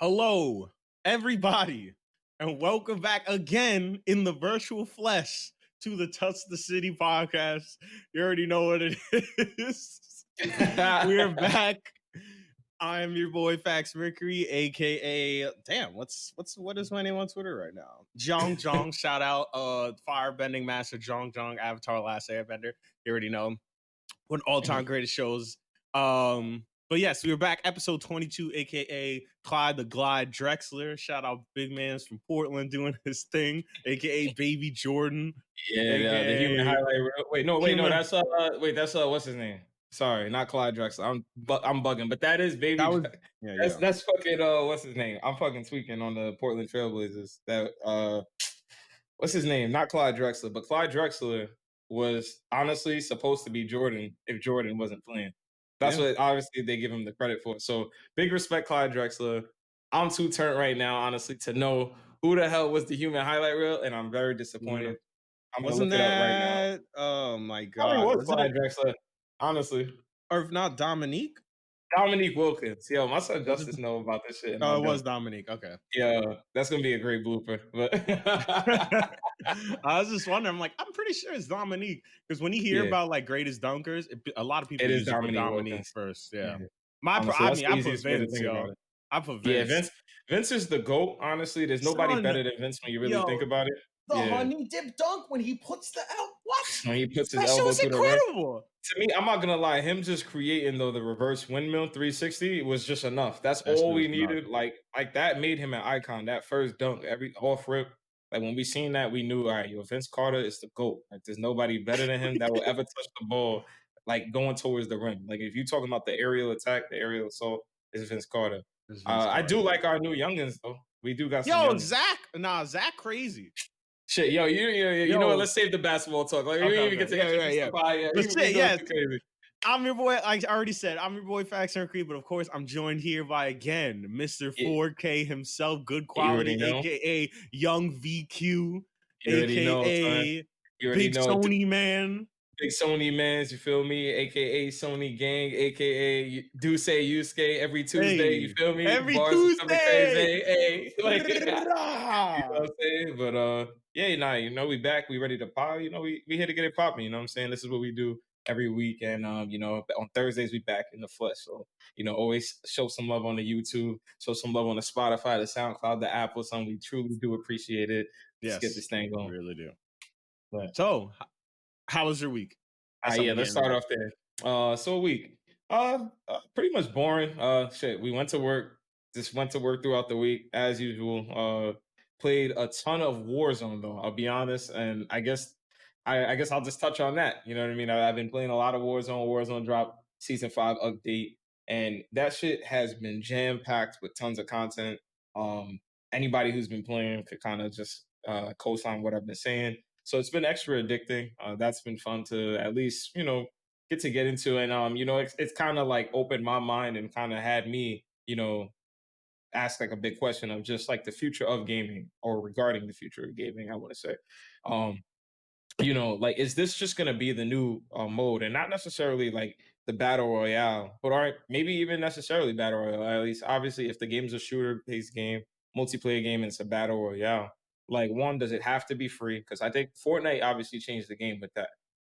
Hello, everybody, and welcome back again in the virtual flesh to the Touch the City podcast. You already know what it is. We are back. I am your boy Fax Mercury, aka what is my name on Twitter right now? Jong. Shout out Firebending Master Jong, Avatar Last Airbender. You already know one all-time greatest shows. But yes, we were back, episode 22, aka Clyde the Glide Drexler. Shout out big mans from Portland doing his thing, aka Baby Jordan. Yeah, the human AKA highlight reel. No, human. that's what's his name? Sorry, not Clyde Drexler. I'm bugging, but that is That baby. was yeah. That's fucking what's his name? I'm fucking tweaking on the Portland Trailblazers. That what's his name? Not Clyde Drexler, but Clyde Drexler was honestly supposed to be Jordan if Jordan wasn't playing. That's what obviously they give him the credit for. So big respect, Clyde Drexler. I'm too turned right now, honestly, to know who the hell was the human highlight reel, and I'm very disappointed. I'm gonna Wasn't look it up right now. that? Oh my Probably god, was wasn't Clyde it? Drexler, honestly. Or if not, Dominique? Dominique Wilkins. Yo, my son Was it? Justice know about this shit, and I Oh, it was don't. Dominique. Okay. Yeah, that's gonna be a great blooper. But I was just wondering. I'm like, I'm pretty sure it's Dominique because when you hear yeah, about like greatest dunkers, a lot of people it is usually put Dominique Dominique Wilkins. first. Yeah, Yeah, honestly, I that's mean, the I put easiest way to Vince, think about yo. it. I put Yeah, Vince. Vince is the GOAT, honestly. There's nobody Son, better than Vince when you really think yo, about it. the Yeah. honey dip dunk when he puts the out. What? When he puts his That shit elbow was through the rim. incredible. To me, I'm not gonna lie, him just creating the reverse windmill 360 was just enough. That's That shit all we was nuts. needed. Like that made him an icon. That first dunk, every off rip. Like when we seen that, we knew, all right, yo, Vince Carter is the GOAT. Like there's nobody better than him that will ever touch the ball, like going towards the rim. Like if you're talking about the aerial attack, the aerial assault, is Vince Carter. It's Vince I Carter. do like our new youngins though. We do got some Yo, youngins. Zach crazy. Shit, yo, you know what? Let's save the basketball talk. Like we didn't even get to introduce the pod yet. But We shit, going yes. too crazy. I'm your boy. Like I already said, I'm your boy Fax Creed, but of course, I'm joined here by again Mr. 4K himself, good quality, aka Young VQ, You already know, son. aka You already Big know. Sony Man. Big Sony mans, you feel me? AKA Sony Gang, AKA Do Say Yusuke every Tuesday, you feel me? Every Bars Tuesday. Crazy. Hey. Like, you know what I'm saying? But yeah, nah, you know, we back, we ready to pop. You know, we here to get it popping, you know what I'm saying? This is what we do every week. And you know, on Thursdays we back in the flesh. So, you know, always show some love on the YouTube, show some love on the Spotify, the SoundCloud, the Apple, something we truly do appreciate it. Let's get this thing going. We really do. But, so how was your week? Yeah, let's start off there. So a week. Pretty much boring. Shit. We went to work. Just went to work throughout the week as usual. Played a ton of Warzone though. I'll be honest, and I guess I'll just touch on that. You know what I mean? I've been playing a lot of Warzone. Warzone dropped season 5 update, and that shit has been jam packed with tons of content. Anybody who's been playing could kind of just co-sign what I've been saying. So it's been extra addicting. That's been fun to at least, you know, get into. And, you know, it's kind of like opened my mind and kind of had me, you know, ask like a big question of just like the future of gaming or regarding the future of gaming, I want to say. You know, like, is this just going to be the new mode and not necessarily like the battle royale, but maybe even necessarily battle royale, at least obviously if the game's a shooter based game, multiplayer game, and it's a battle royale. Like, one, does it have to be free? Because I think Fortnite obviously changed the game with that.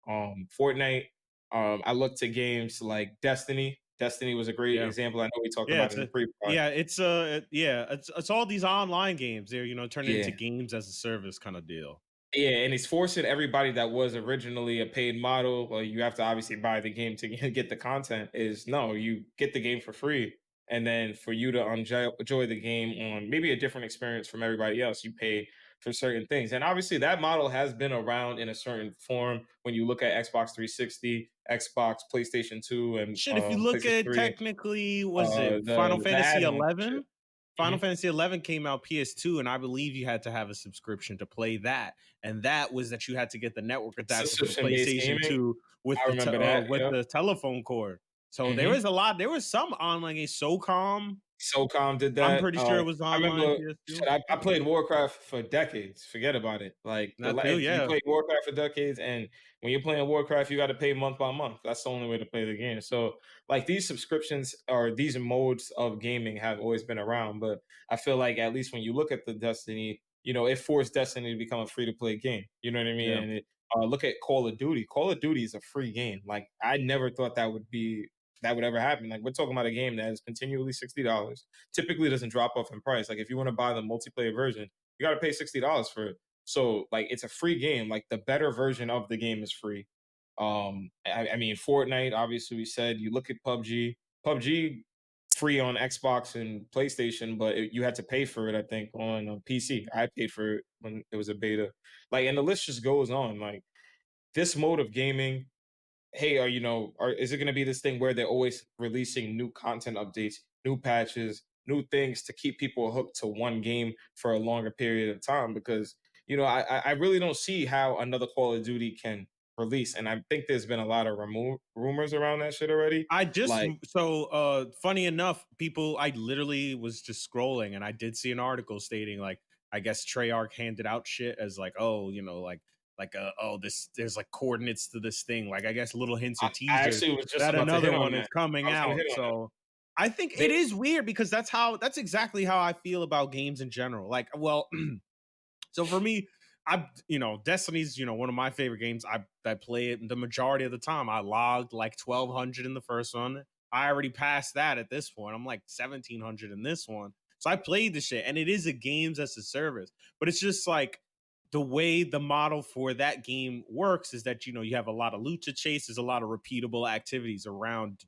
Fortnite, I looked to games like Destiny. Destiny was a great example. I know we talked about it in the pre-pod. It's all these online games. They're, you know, turning into games as a service kind of deal. Yeah, and it's forcing everybody that was originally a paid model, well, you have to obviously buy the game to get the content, is no, you get the game for free. And then for you to enjoy the game on maybe a different experience from everybody else, you pay for certain things. And obviously that model has been around in a certain form when you look at Xbox 360, Xbox, PlayStation 2, and shit, if you look at technically, was it Final Fantasy 11? Final Fantasy 11 came out PS2, and I believe you had to have a subscription to play that. And that was that you had to get the network adapter for the PlayStation 2 with the telephone cord. So there Mhm. was a lot. There was some online game. SOCOM. SOCOM did I'm that. pretty sure it was I online remember PS2. shit, I played Warcraft for decades. Forget about it. Like That too, you yeah, played Warcraft for decades, and when you're playing Warcraft, you got to pay month by month. That's the only way to play the game. So, like these subscriptions or these modes of gaming have always been around, but I feel like at least when you look at the Destiny, it forced Destiny to become a free to play game. You know what I mean? yeah. And look at Call of Duty. Call of Duty is a free game. Like I never thought that would ever happen. Like we're talking about a game that is continually $60, typically doesn't drop off in price. Like if you want to buy the multiplayer version, you got to pay $60 for it. So like it's a free game. Like the better version of the game is free. I mean Fortnite. Obviously, we said you look at PUBG. PUBG free on Xbox and PlayStation, but you had to pay for it. I think on PC. I paid for it when it was a beta. Like, and the list just goes on. Like this mode of gaming, hey, is it going to be this thing where they're always releasing new content updates, new patches, new things to keep people hooked to one game for a longer period of time? Because I really don't see how another Call of Duty can release, and I think there's been a lot of rumors around that shit already. I just Like, funny enough, people I literally was just scrolling and I did see an article stating like I guess Treyarch handed out shit as like, oh, oh, this there's like coordinates to this thing. Like I guess little hints or I teasers actually was just that about to another hit on one is that. I coming was going to out. hit on that. So I think it They, is weird because that's exactly how I feel about games in general. Like, well, so for me, Destiny's one of my favorite games. I play it the majority of the time. I logged like 1,200 in the first one. I already passed that at this point. I'm like 1,700 in this one. So I played the shit, and it is a games as a service. But it's just like the way the model for that game works is that you have a lot of loot to chase. There's a lot of repeatable activities around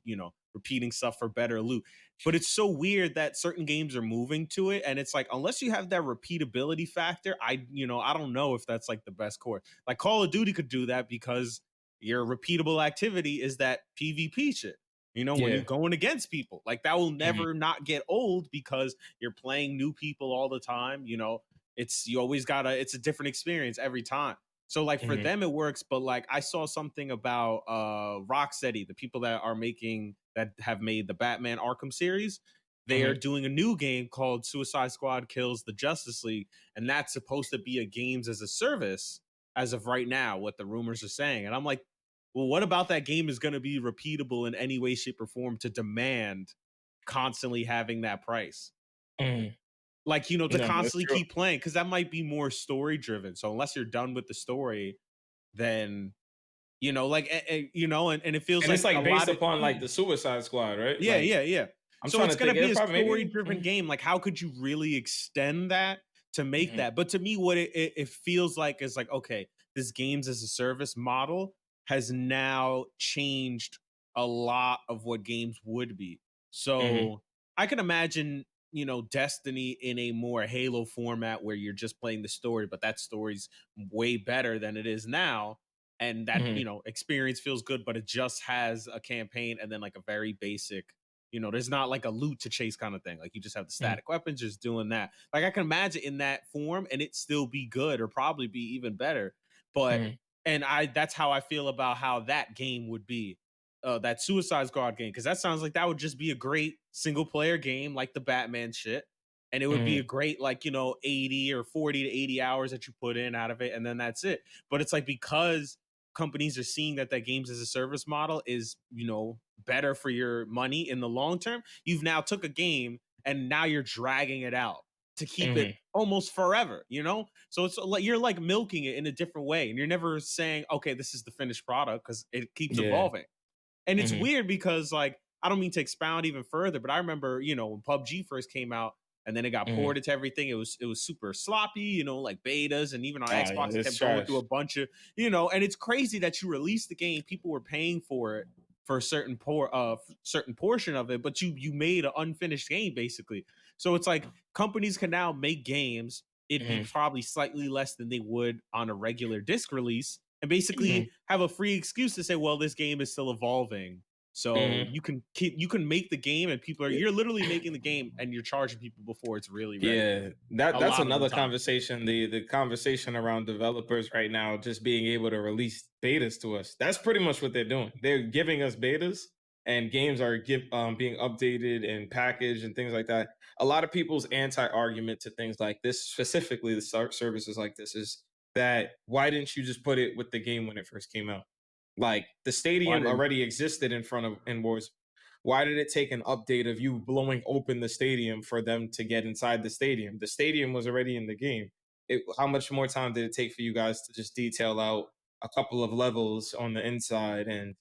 repeating stuff for better loot. But it's so weird that certain games are moving to it, and it's like unless you have that repeatability factor, I don't know if that's like the best core. Like Call of Duty could do that because your repeatable activity is that PvP shit. When you're yeah. going against people, like that will Mhm, never not get old because you're playing new people all the time. You always gotta. It's a different experience every time. So like for mhm, them it works, but like I saw something about Rocksteady, the people that have made the Batman Arkham series. They are mhm, doing a new game called Suicide Squad Kills the Justice League, and that's supposed to be a games as a service as of right now, what the rumors are saying. And I'm like, well, what about that game is going to be repeatable in any way, shape, or form to demand constantly having that price? mhm. Like, to No, that's constantly true. keep playing, because that might be more story driven. So unless you're done with the story, then like and it feels And it's like a like based lot of upon like the Suicide Squad, right? yeah, Like yeah, yeah. I'm So trying it's to gonna think. be It a probably maybe. story-driven game. Like, how could you really extend that to make Mhm, that? But to me, what it feels like is like, okay, this games as a service model has now changed a lot of what games would be. mhm, So I can imagine, Destiny in a more Halo format where you're just playing the story, but that story's way better than it is now. And that, mhm, experience feels good, but it just has a campaign and then like a very basic, there's not like a loot to chase kind of thing. Like you just have the mhm, static weapons just doing that. Like I can imagine in that form and it still be good or probably be even better. But mhm, and I that's how I feel about how that game would be. That Suicide Squad game, because that sounds like that would just be a great single player game like the Batman shit. And it would be a mhm, great, like, 80 or 40 to 80 hours that you put in out of it, and then that's it. But it's like because companies are seeing that games as a service model is better for your money in the long term, you've now took a game and now you're dragging it out to keep it mhm. almost forever, so it's like you're like milking it in a different way, and you're never saying, okay, this is the finished product, because it keeps Yeah. evolving. And it's Mhm, weird because, like, I don't mean to expound even further, but I remember, when PUBG first came out and then it got mhm. ported to everything. It was super sloppy, like betas, and even on Oh yeah, Xbox, it it's kept going through trash. a bunch of, and it's crazy that you released the game, people were paying for it for a certain portion of it, but you made an unfinished game basically. So it's like companies can now make games. It'd be Mhm, probably slightly less than they would on a regular disc release, and mhm, basically have a free excuse to say, well, this game is still evolving. So mhm. you can make the game, and you're literally making the game and you're charging people before it's really ready. Yeah, A that's lot of the another time. conversation. The conversation around developers right now just being able to release betas to us. That's pretty much what they're doing. They're giving us betas and games are being updated and packaged and things like that. A lot of people's anti-argument to things like this, specifically the services like this, is that why didn't you just put it with the game when it first came out? Like the Why stadium didn't already existed in front of in Wars. Why did it take an update of you blowing open the stadium for them to get inside the stadium? The stadium was already in the game. How much more time did it take for you guys to just detail out a couple of levels on the inside and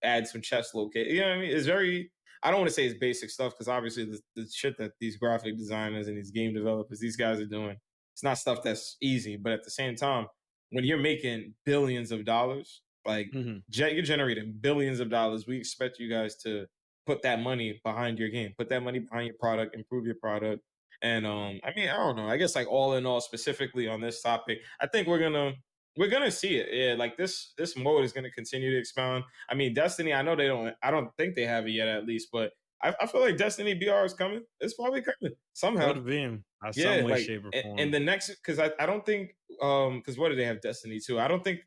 add some chest locate? You know what I mean? It's very. I don't want to say it's basic stuff because obviously the shit that these graphic designers and these game developers, these guys are doing, it's not stuff that's easy. But at the same time, when you're making billions of dollars, like Mhm. you're generating billions of dollars. We expect you guys to put that money behind your game, put that money behind your product, improve your product. And I mean, I don't know. I guess like all in all, specifically on this topic, I think we're gonna see it. Yeah, like this mode is gonna continue to expand. I mean, Destiny, I know they don't. I don't think they have it yet, at least, but I feel like Destiny BR is coming. It's probably coming somehow. Could be some Yeah, way, like shape, or and form. the next because I don't think because what do they have Destiny 2? I don't think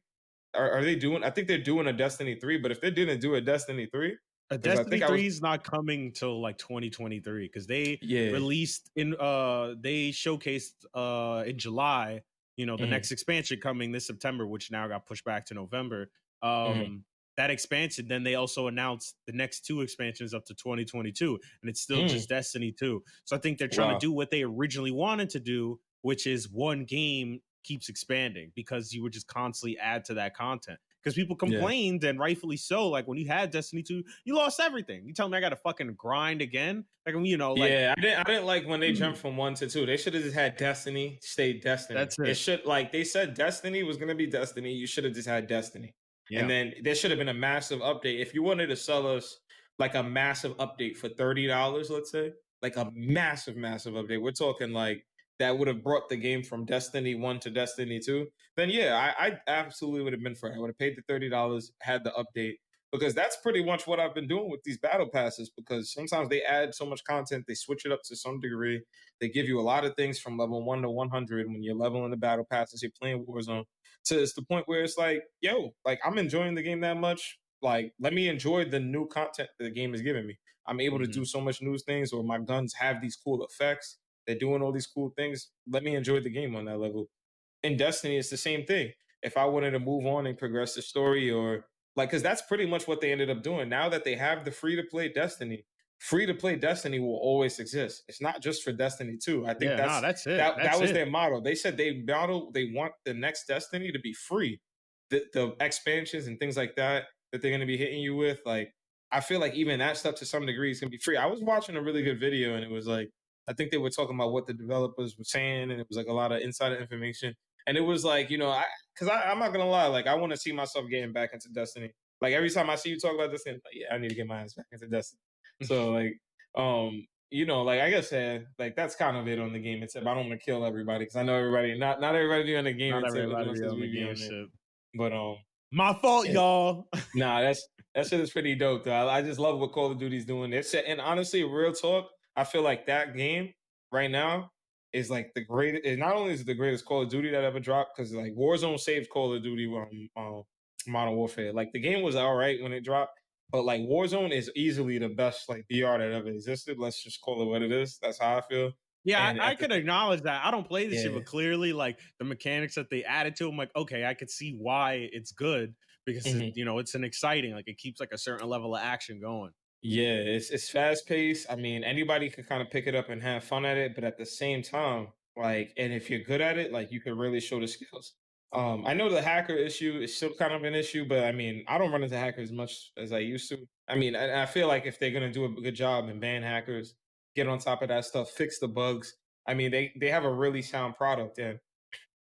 are they doing? I think they're doing a Destiny 3, but if they didn't do a Destiny 3, A because I Destiny think I was 3 is not coming till like 2023 because they yeah. released they showcased in July, the Hmm. next expansion coming this September, which now got pushed back to November. Hmm. That expansion, then they also announced the next two expansions up to 2022, and it's still Mm. just Destiny 2. So I think they're trying to Wow. do what they originally wanted to do, which is one game keeps expanding because you would just constantly add to that content because people Yeah. complained and rightfully so. Like when you had Destiny 2, you lost everything. You tell me I got to fucking grind again? Like, like Yeah, I didn't like when they jumped from 1 to 2. They should have just had Destiny, stay Destiny. that's It it. should like they said Destiny was gonna be Destiny. You should have just had Destiny. And Yeah. then there should have been a massive update. If you wanted to sell us like a massive update for $30, let's say, like a massive, massive update. We're talking like that would have brought the game from Destiny 1 to Destiny 2. Then yeah, I absolutely would have been for it. I would have paid the $30, had the update because that's pretty much what I've been doing with these battle passes because sometimes they add so much content, they switch it up to some degree. They give you a lot of things from level 1 to 100 when you're leveling the battle passes, you're playing Warzone. To it's the point where it's like, yo, like I'm enjoying the game that much. Like, let me enjoy the new content that the game is giving me. I'm able to Mhm. do so much new things, or my guns have these cool effects. They're doing all these cool things. Let me enjoy the game on that level. In Destiny, it's the same thing. If I wanted to move on and progress the story, or like, because that's pretty much what they ended up doing. Now that they have the free to play Destiny will always exist. It's not just for Destiny 2. I think Yeah, no, that's that's it. that That's was it. their motto. They said they want the next Destiny to be free. The expansions and things like that they're gonna be hitting you with, like I feel like even that stuff to some degree is gonna be free. I was watching a really good video and it was like I think they were talking about what the developers were saying, and it was like a lot of insider information. And it was like, I'm not gonna lie, like I want to see myself getting back into Destiny. Like every time I see you talk about this, I'm like, yeah, I need to get my ass back into Destiny. So like, like I guess like that's kind of it on the game. Except I don't want to kill everybody because I know everybody, not everybody on the game Not except as everybody much be as on the we be game on there. shit. But My fault, yeah. y'all. Nah, that shit is pretty dope though. I just love what Call of Duty's doing. And honestly, real talk, I feel like that game right now is like the greatest. It not only is it the greatest Call of Duty that ever dropped, because like Warzone saved Call of Duty Modern Warfare. Like the game was all right when it dropped, but like Warzone is easily the best like BR that ever existed. Let's just call it what it is. That's how I feel. Yeah, And I at the could acknowledge that. I don't play this shit, yeah, but clearly, like the mechanics that they added to, I'm like, okay, I could see why it's good because mhm. it's an exciting, like it keeps like a certain level of action going. Yeah, it's fast paced. I mean, anybody could kind of pick it up and have fun at it, but at the same time, like, and if you're good at it, like, you can really show the skills. I know the hacker issue is still kind of an issue, but I mean, I don't run into hackers as much as I used to. I mean, I feel like if they're gonna do a good job and ban hackers, get on top of that stuff, fix the bugs. I mean, they have a really sound product, and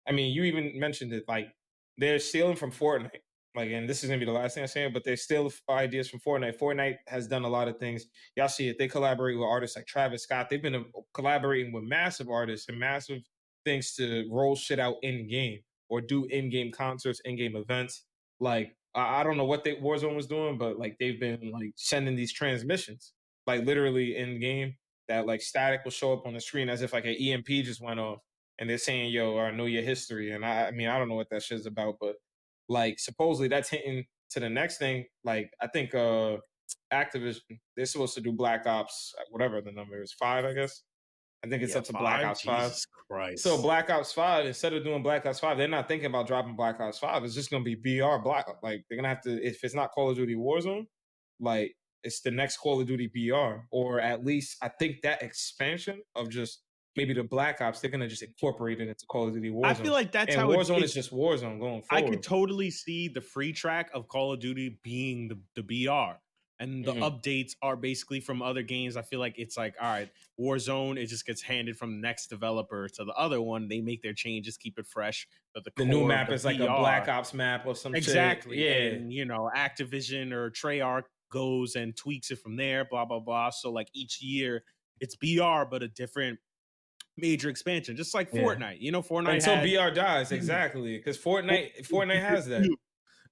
I mean, you even mentioned it. Like they're stealing from Fortnite. Like, and this is gonna be the last thing I say, but they steal ideas from Fortnite. Fortnite has done a lot of things. Y'all see it. They collaborate with artists like Travis Scott. They've been collaborating with massive artists and massive things to roll shit out in game or do in game concerts, in game events. Like, I don't know what they Warzone was doing, but like they've been like sending these transmissions, like literally in game, that like static will show up on the screen as if like an EMP just went off and they're saying, "Yo, I know your history," and I mean, I don't know what that shit's about, but like supposedly that's hinting to the next thing. Like, I think Activision, they're supposed to do Black Ops, whatever the number is, 5, I guess. I think it's Yeah, up to Black 5. Ops 5. Jesus So Christ. Black Ops 5, instead of doing Black Ops 5, they're not thinking about dropping Black Ops 5. It's just gonna be BR Black. Like they're gonna have to, if it's not Call of Duty Warzone, like it's the next Call of Duty BR, or at least I think that expansion of just maybe the Black Ops, they're gonna just incorporate it into Call of Duty I feel Warzone. like that's And how Warzone is it's just Warzone going I could forward. totally see the free track of Call of Duty being the BR. And the Mhm. updates are basically from other games. I feel like it's like, all right, Warzone, it just gets handed from the next developer to the other one. They make their changes, keep it fresh. But the The new core of map the is like a Black BR, Ops map or some shit. exactly. Yeah. And, Activision or Treyarch goes and tweaks it from there, blah, blah, blah. So, like, each year it's BR, but a different major expansion, just like Yeah. Fortnite. Fortnite Until had. BR dies, exactly. Because Fortnite has that.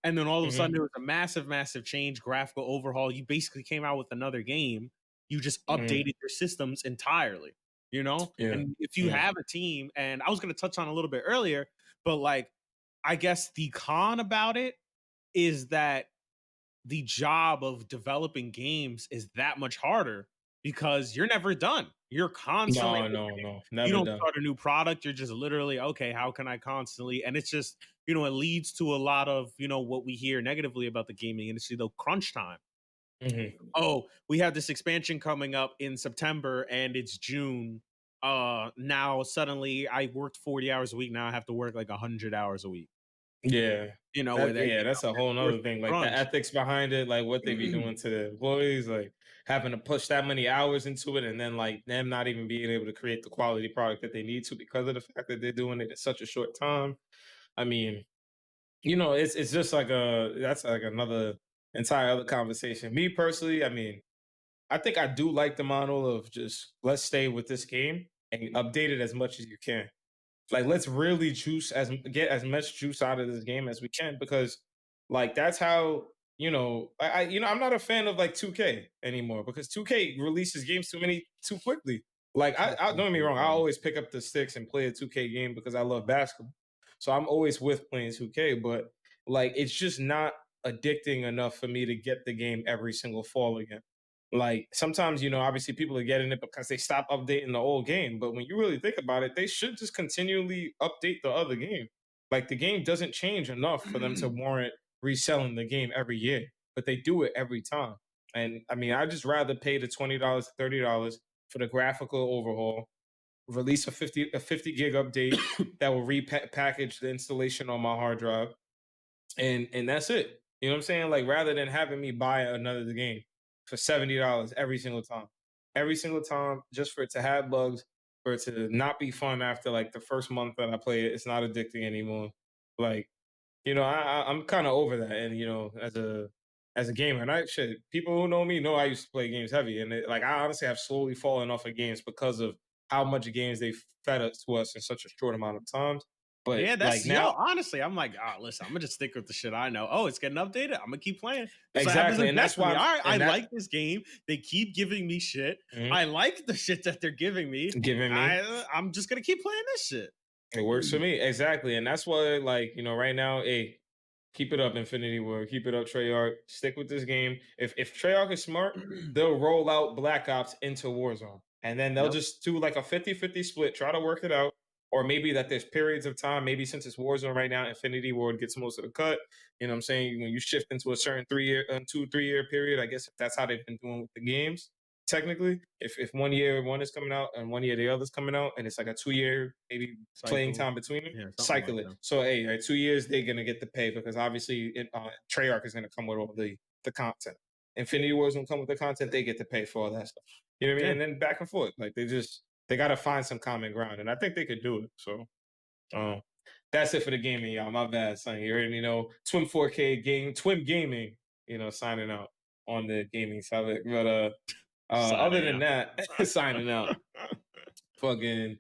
And then all of a sudden, Mhm. there was a massive, massive change, graphical overhaul. You basically came out with another game. You just Mhm. updated your systems entirely, Yeah. And if you Yeah. have a team, and I was going to touch on a little bit earlier, but like, I guess the con about it is that the job of developing games is that much harder because you're never done. You're constantly No. you Never don't done. start a new product. You're just literally, okay, how can I constantly? And it's just, it leads to a lot of, what we hear negatively about the gaming industry, though, crunch time. Mhm. Oh, we have this expansion coming up in September and it's June. Now suddenly I worked 40 hours a week. Now I have to work like 100 hours a week, Yeah. where That's a whole we're nother thing. Like the crunch. ethics behind it, like what they be doing to the employees, like having to push that many hours into it, and then like them not even being able to create the quality product that they need to because of the fact that they're doing it in such a short time. I mean, it's just like that's like another entire other conversation. Me personally, I mean, I think I do like the model of just let's stay with this game and update it as much as you can. Like let's really get as much juice out of this game as we can because like that's how I'm not a fan of like 2K anymore because 2K releases games too quickly. Like I don't get me wrong, I always pick up the sticks and play a 2K game because I love basketball. So I'm always with playing 2K, but like it's just not addicting enough for me to get the game every single fall again. Like sometimes, obviously people are getting it because they stop updating the old game. But when you really think about it, they should just continually update the other game. Like the game doesn't change enough for them to warrant reselling the game every year, but they do it every time. And I mean, I just rather pay the $20, $30 for the graphical overhaul, release a 50 gig update that will repackage the installation on my hard drive, and that's it. You know what I'm saying? Like rather than having me buy another game for $70 every single time, just for it to have bugs, for it to not be fun after like the first month that I play it, it's not addicting anymore. Like I'm kind of over that, and as a gamer, and people who know me know I used to play games heavy, and like I honestly have slowly fallen off of games because of how much games they fed us to us in such a short amount of time. But Yeah, like that's now, honestly, I'm like, listen, I'm gonna just stick with the shit I know. Oh, it's getting updated. I'm gonna keep playing. That's what happens exactly, in and that's why Destiny. All right, I and that like this game. They keep giving me shit. Mhm. I like the shit that they're giving me. Giving me. I'm just gonna keep playing this shit. It works for me. Exactly. And that's why, like, right now, hey, keep it up, Infinity War. Keep it up, Treyarch. Stick with this game. If Treyarch is smart, they'll roll out Black Ops into Warzone. And then they'll Yep. just do like a 50-50 split, try to work it out. Or maybe that there's periods of time, maybe since it's Warzone right now, Infinity Ward gets most of the cut. You know what I'm saying? When you shift into a certain 2-3 year period, I guess if that's how they've been doing with the games, technically. If one year one is coming out and one year the other's coming out, and it's like a 2 year maybe playing Cycle. time between them, Yeah, something like cycle it. that. So hey, 2 years they're gonna get the pay because obviously Treyarch is gonna come with all the content. Infinity War is gonna come with the content. They get to pay for all that stuff. You know what I mean? Yeah. And then back and forth. Like they got to find some common ground, and I think they could do it. So that's it for the gaming, y'all. My bad, son. You already know Twim 4K game, Twim Gaming. Signing out on the gaming side. But other Signing than out. that, signing out. Fucking,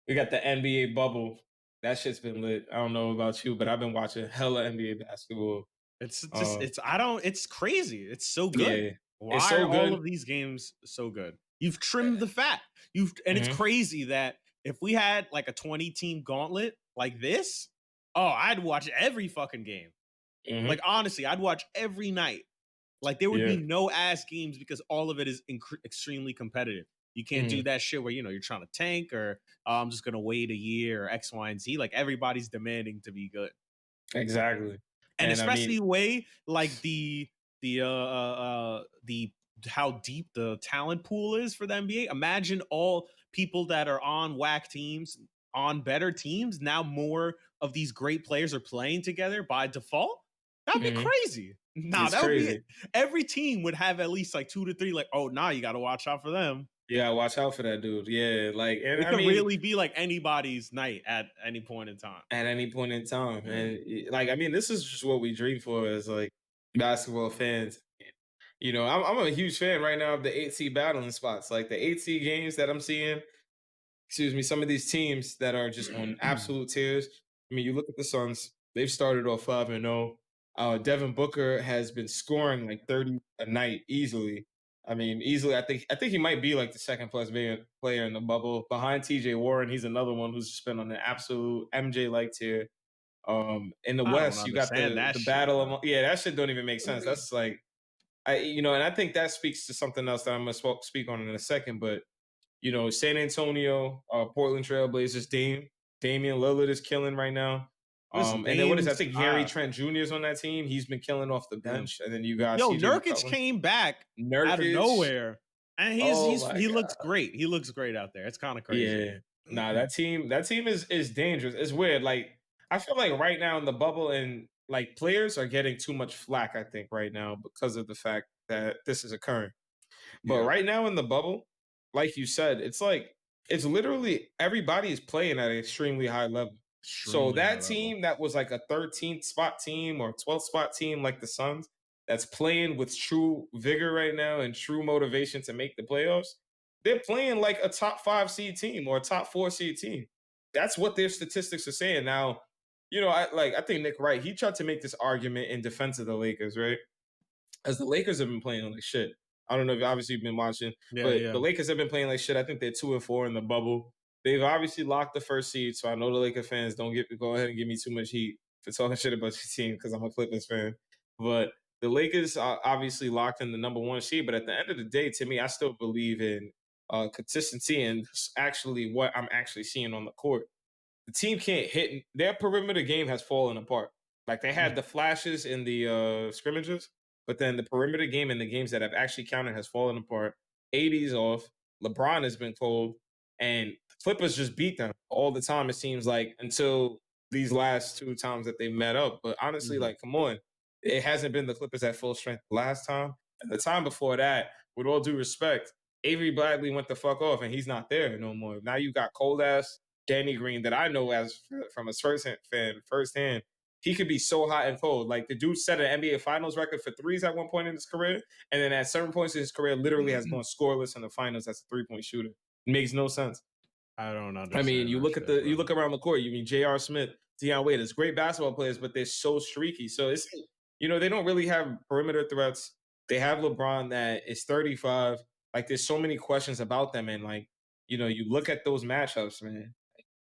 we got the NBA bubble. That shit's been lit. I don't know about you, but I've been watching hella NBA basketball. It's just it's crazy. It's so good. Yeah, it's Why are so all good. of these games so good? You've trimmed the fat. And it's Mhm. crazy that if we had like a 20 team gauntlet like this, I'd watch every fucking game. Mhm. Like honestly, I'd watch every night. Like there would Yeah. be no ass games because all of it is extremely competitive. You can't do Mhm. that shit where you're trying to tank or I'm just gonna wait a year or X, Y, and Z. Like everybody's demanding to be good, Exactly. and And I especially mean, the way like the how deep the talent pool is for the NBA. Imagine all people that are on whack teams on better teams. Now more of these great players are playing together by default. That'd be mhm, crazy. Nah, it's that would be crazy. every team would have at least like 2 to 3. Like, oh, nah, you got to watch out for them. Yeah, watch out for that dude. Yeah, like, and It I could mean, really be like anybody's night at any point in time. at any point in time, and like, I mean, this is just what we dream for as like basketball fans. I'm a huge fan right now of the 8C battling spots, like the 8C games that I'm seeing. Excuse me, some of these teams that are just on absolute tears. I mean, you look at the Suns; they've started off 5-0. Devin Booker has been scoring like 30 a night easily. I mean, easily. I think he might be like the second plus player in the bubble behind TJ Warren. He's another one who's just been on an absolute MJ like tier. In the I don't West, you got understand the that the shit, battle bro. of yeah, that shit don't even make sense. That's like and I think that speaks to something else that I'm gonna speak on in a second. But San Antonio, Portland Trailblazers, Damian Lillard is killing right now. Listen, And then what is I Dame's think Gary Trent Jr. is on that team. He's been killing off the yeah. bench, and then you got Yo, CJ Nurkic McCollum, came back out of Nurkic. nowhere, and Oh my he looks god, great. He looks great out there. It's kind of crazy. yeah. Nah, that team is dangerous. It's weird. Like I feel like right now in the bubble, and like players are getting too much flack. I think right now because of the fact that this is occurring. But Yeah, right now in the bubble, like you said, it's like it's literally everybody is playing at an extremely high level. So extremely high that level. team that was like a 13th spot team or 12th spot team like the Suns that's playing with true vigor right now and true motivation to make the playoffs, they're playing like a top 5 seed team or a top 4 seed team. That's what their statistics are saying. Now, I think Nick Wright, he tried to make this argument in defense of the Lakers, right? As the Lakers have been playing like shit. I don't know if you obviously been watching, Yeah, but yeah. the Lakers have been playing like shit. I think they're 2-4 in the bubble. They've obviously locked the first seed, so I know the Lakers fans don't go ahead and give me too much heat for talking shit about your team because I'm a Clippers fan. But the Lakers are obviously locked in the number one seed. But at the end of the day, to me, I still believe in consistency and actually what I'm actually seeing on the court. The team can't hit. Their perimeter game has fallen apart. Like they had the flashes in the scrimmages, but then the perimeter game in the games that have actually counted has fallen apart. 80's off. LeBron has been cold, and the Clippers just beat them all the time. It seems like until these last two times that they met up. But honestly, Mhm. like, come on, it hasn't been the Clippers at full strength last time. And the time before that, with all due respect, Avery Bradley went the fuck off, and he's not there no more. Now you got cold ass Danny Green that I know as from a firsthand. He could be so hot and cold. Like the dude set an NBA Finals record for threes at one point in his career, and then at certain points in his career, literally has gone scoreless in the finals as a 3-point shooter. It makes no sense. I don't I mean, understand that shit, you bro. look around the court. You mean J.R. Smith, Deion Waiters, great basketball players, but they're so streaky. So it's they don't really have perimeter threats. They have LeBron that is 35. Like there's so many questions about them, and like you look at those matchups, man.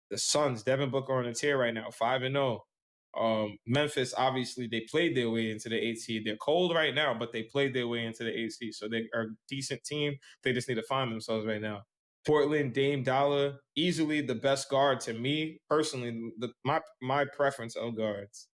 The Suns, Devin Booker on a tear right now, 5-0. Memphis, obviously, they played their way into the 8 seed. They're cold right now, but they played their way into the 8 seed. So they are a decent team. They just need to find themselves right now. Portland, Dame Dollar, easily the best guard to me personally. My preference of guards.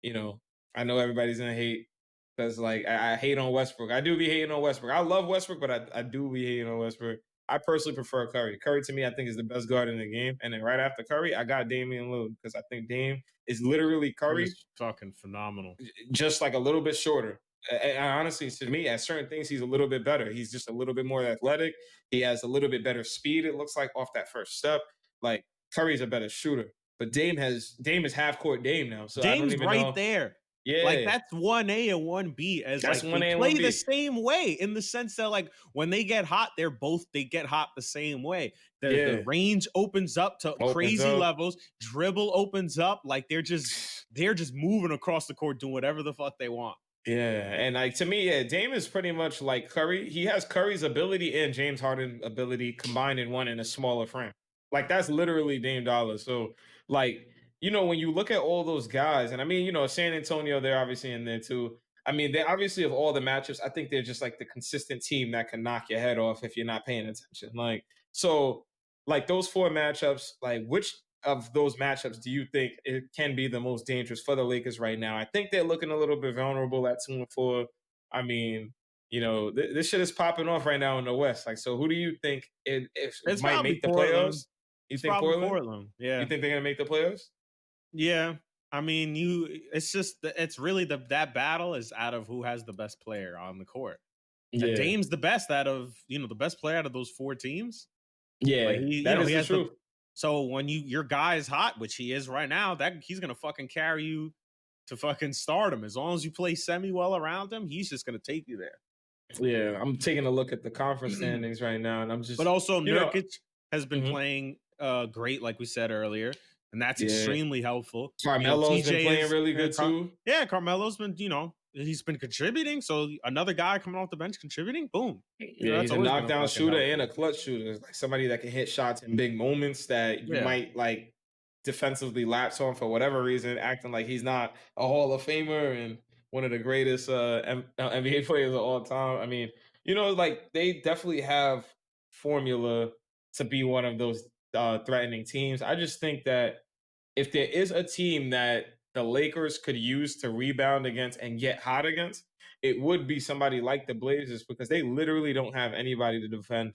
You know, I know everybody's gonna hate because like I hate on Westbrook. I do be hating on Westbrook. I love Westbrook, but I do be hating on Westbrook. I personally prefer Curry. Curry to me, I think is the best guard in the game. And then right after Curry, I got Damian Lillard because I think Dame is literally Curry, He's fucking phenomenal. just like a little bit shorter. And honestly, to me, at certain things, he's a little bit better. He's just a little bit more athletic. He has a little bit better speed. It looks like off that first step. Like Curry's a better shooter, but Dame is half court Dame now. So I don't Dame's even right know. there. Like Yeah, that's 1A and 1B as that's like they one A and one play the B. same way in the sense that like when they get hot, they get hot the same way. The Yeah, range opens up to opens crazy up. levels, dribble opens up, like they're just moving across the court doing whatever the fuck they want. Yeah, and like to me, yeah, Dame is pretty much like Curry. He has Curry's ability and James Harden ability combined in one in a smaller frame. Like that's literally Dame Dollar. So like when you look at all those guys, and I mean San Antonio, they're obviously in there too. I mean, they obviously of all the matchups, I think they're just like the consistent team that can knock your head off if you're not paying attention. Like, so like those four matchups, like which of those matchups do you think it can be the most dangerous for the Lakers right now? I think they're looking a little bit vulnerable at 2-4. I mean, this shit is popping off right now in the West. Like, so who do you think if It's might probably make the Portland. playoffs? You It's think probably Portland? Portland. You Yeah. think they're gonna make the playoffs? Yeah. I mean, it's just it's really that battle is out of who has the best player on the court. And Yeah, Dame's the best out of, the best player out of those four teams. Like yeah, that he is the has the truth. so when your guy is hot, which he is right now, that he's gonna fucking carry you to fucking stardom. As long as you play semi well around him, he's just gonna take you there. Yeah, I'm taking a look at the conference standings right now, and I'm But just, also Nurkic has been mhm, playing great, like we said earlier, and that's yeah. extremely helpful. Carmelo's been TJ playing is really good too. Carmelo's been, he's been contributing. So another guy coming off the bench contributing, boom. Yeah, That's he's a always gonna knockdown fucking shooter help and you. a clutch shooter. Like somebody that can hit shots in big moments that you Yeah. might like defensively lapse on for whatever reason, acting like he's not a Hall of Famer and one of the greatest NBA players of all time. I mean, like they definitely have formula to be one of those threatening teams. I just think that if there is a team that the Lakers could use to rebound against and get hot against, it would be somebody like the Blazers because they literally don't have anybody to defend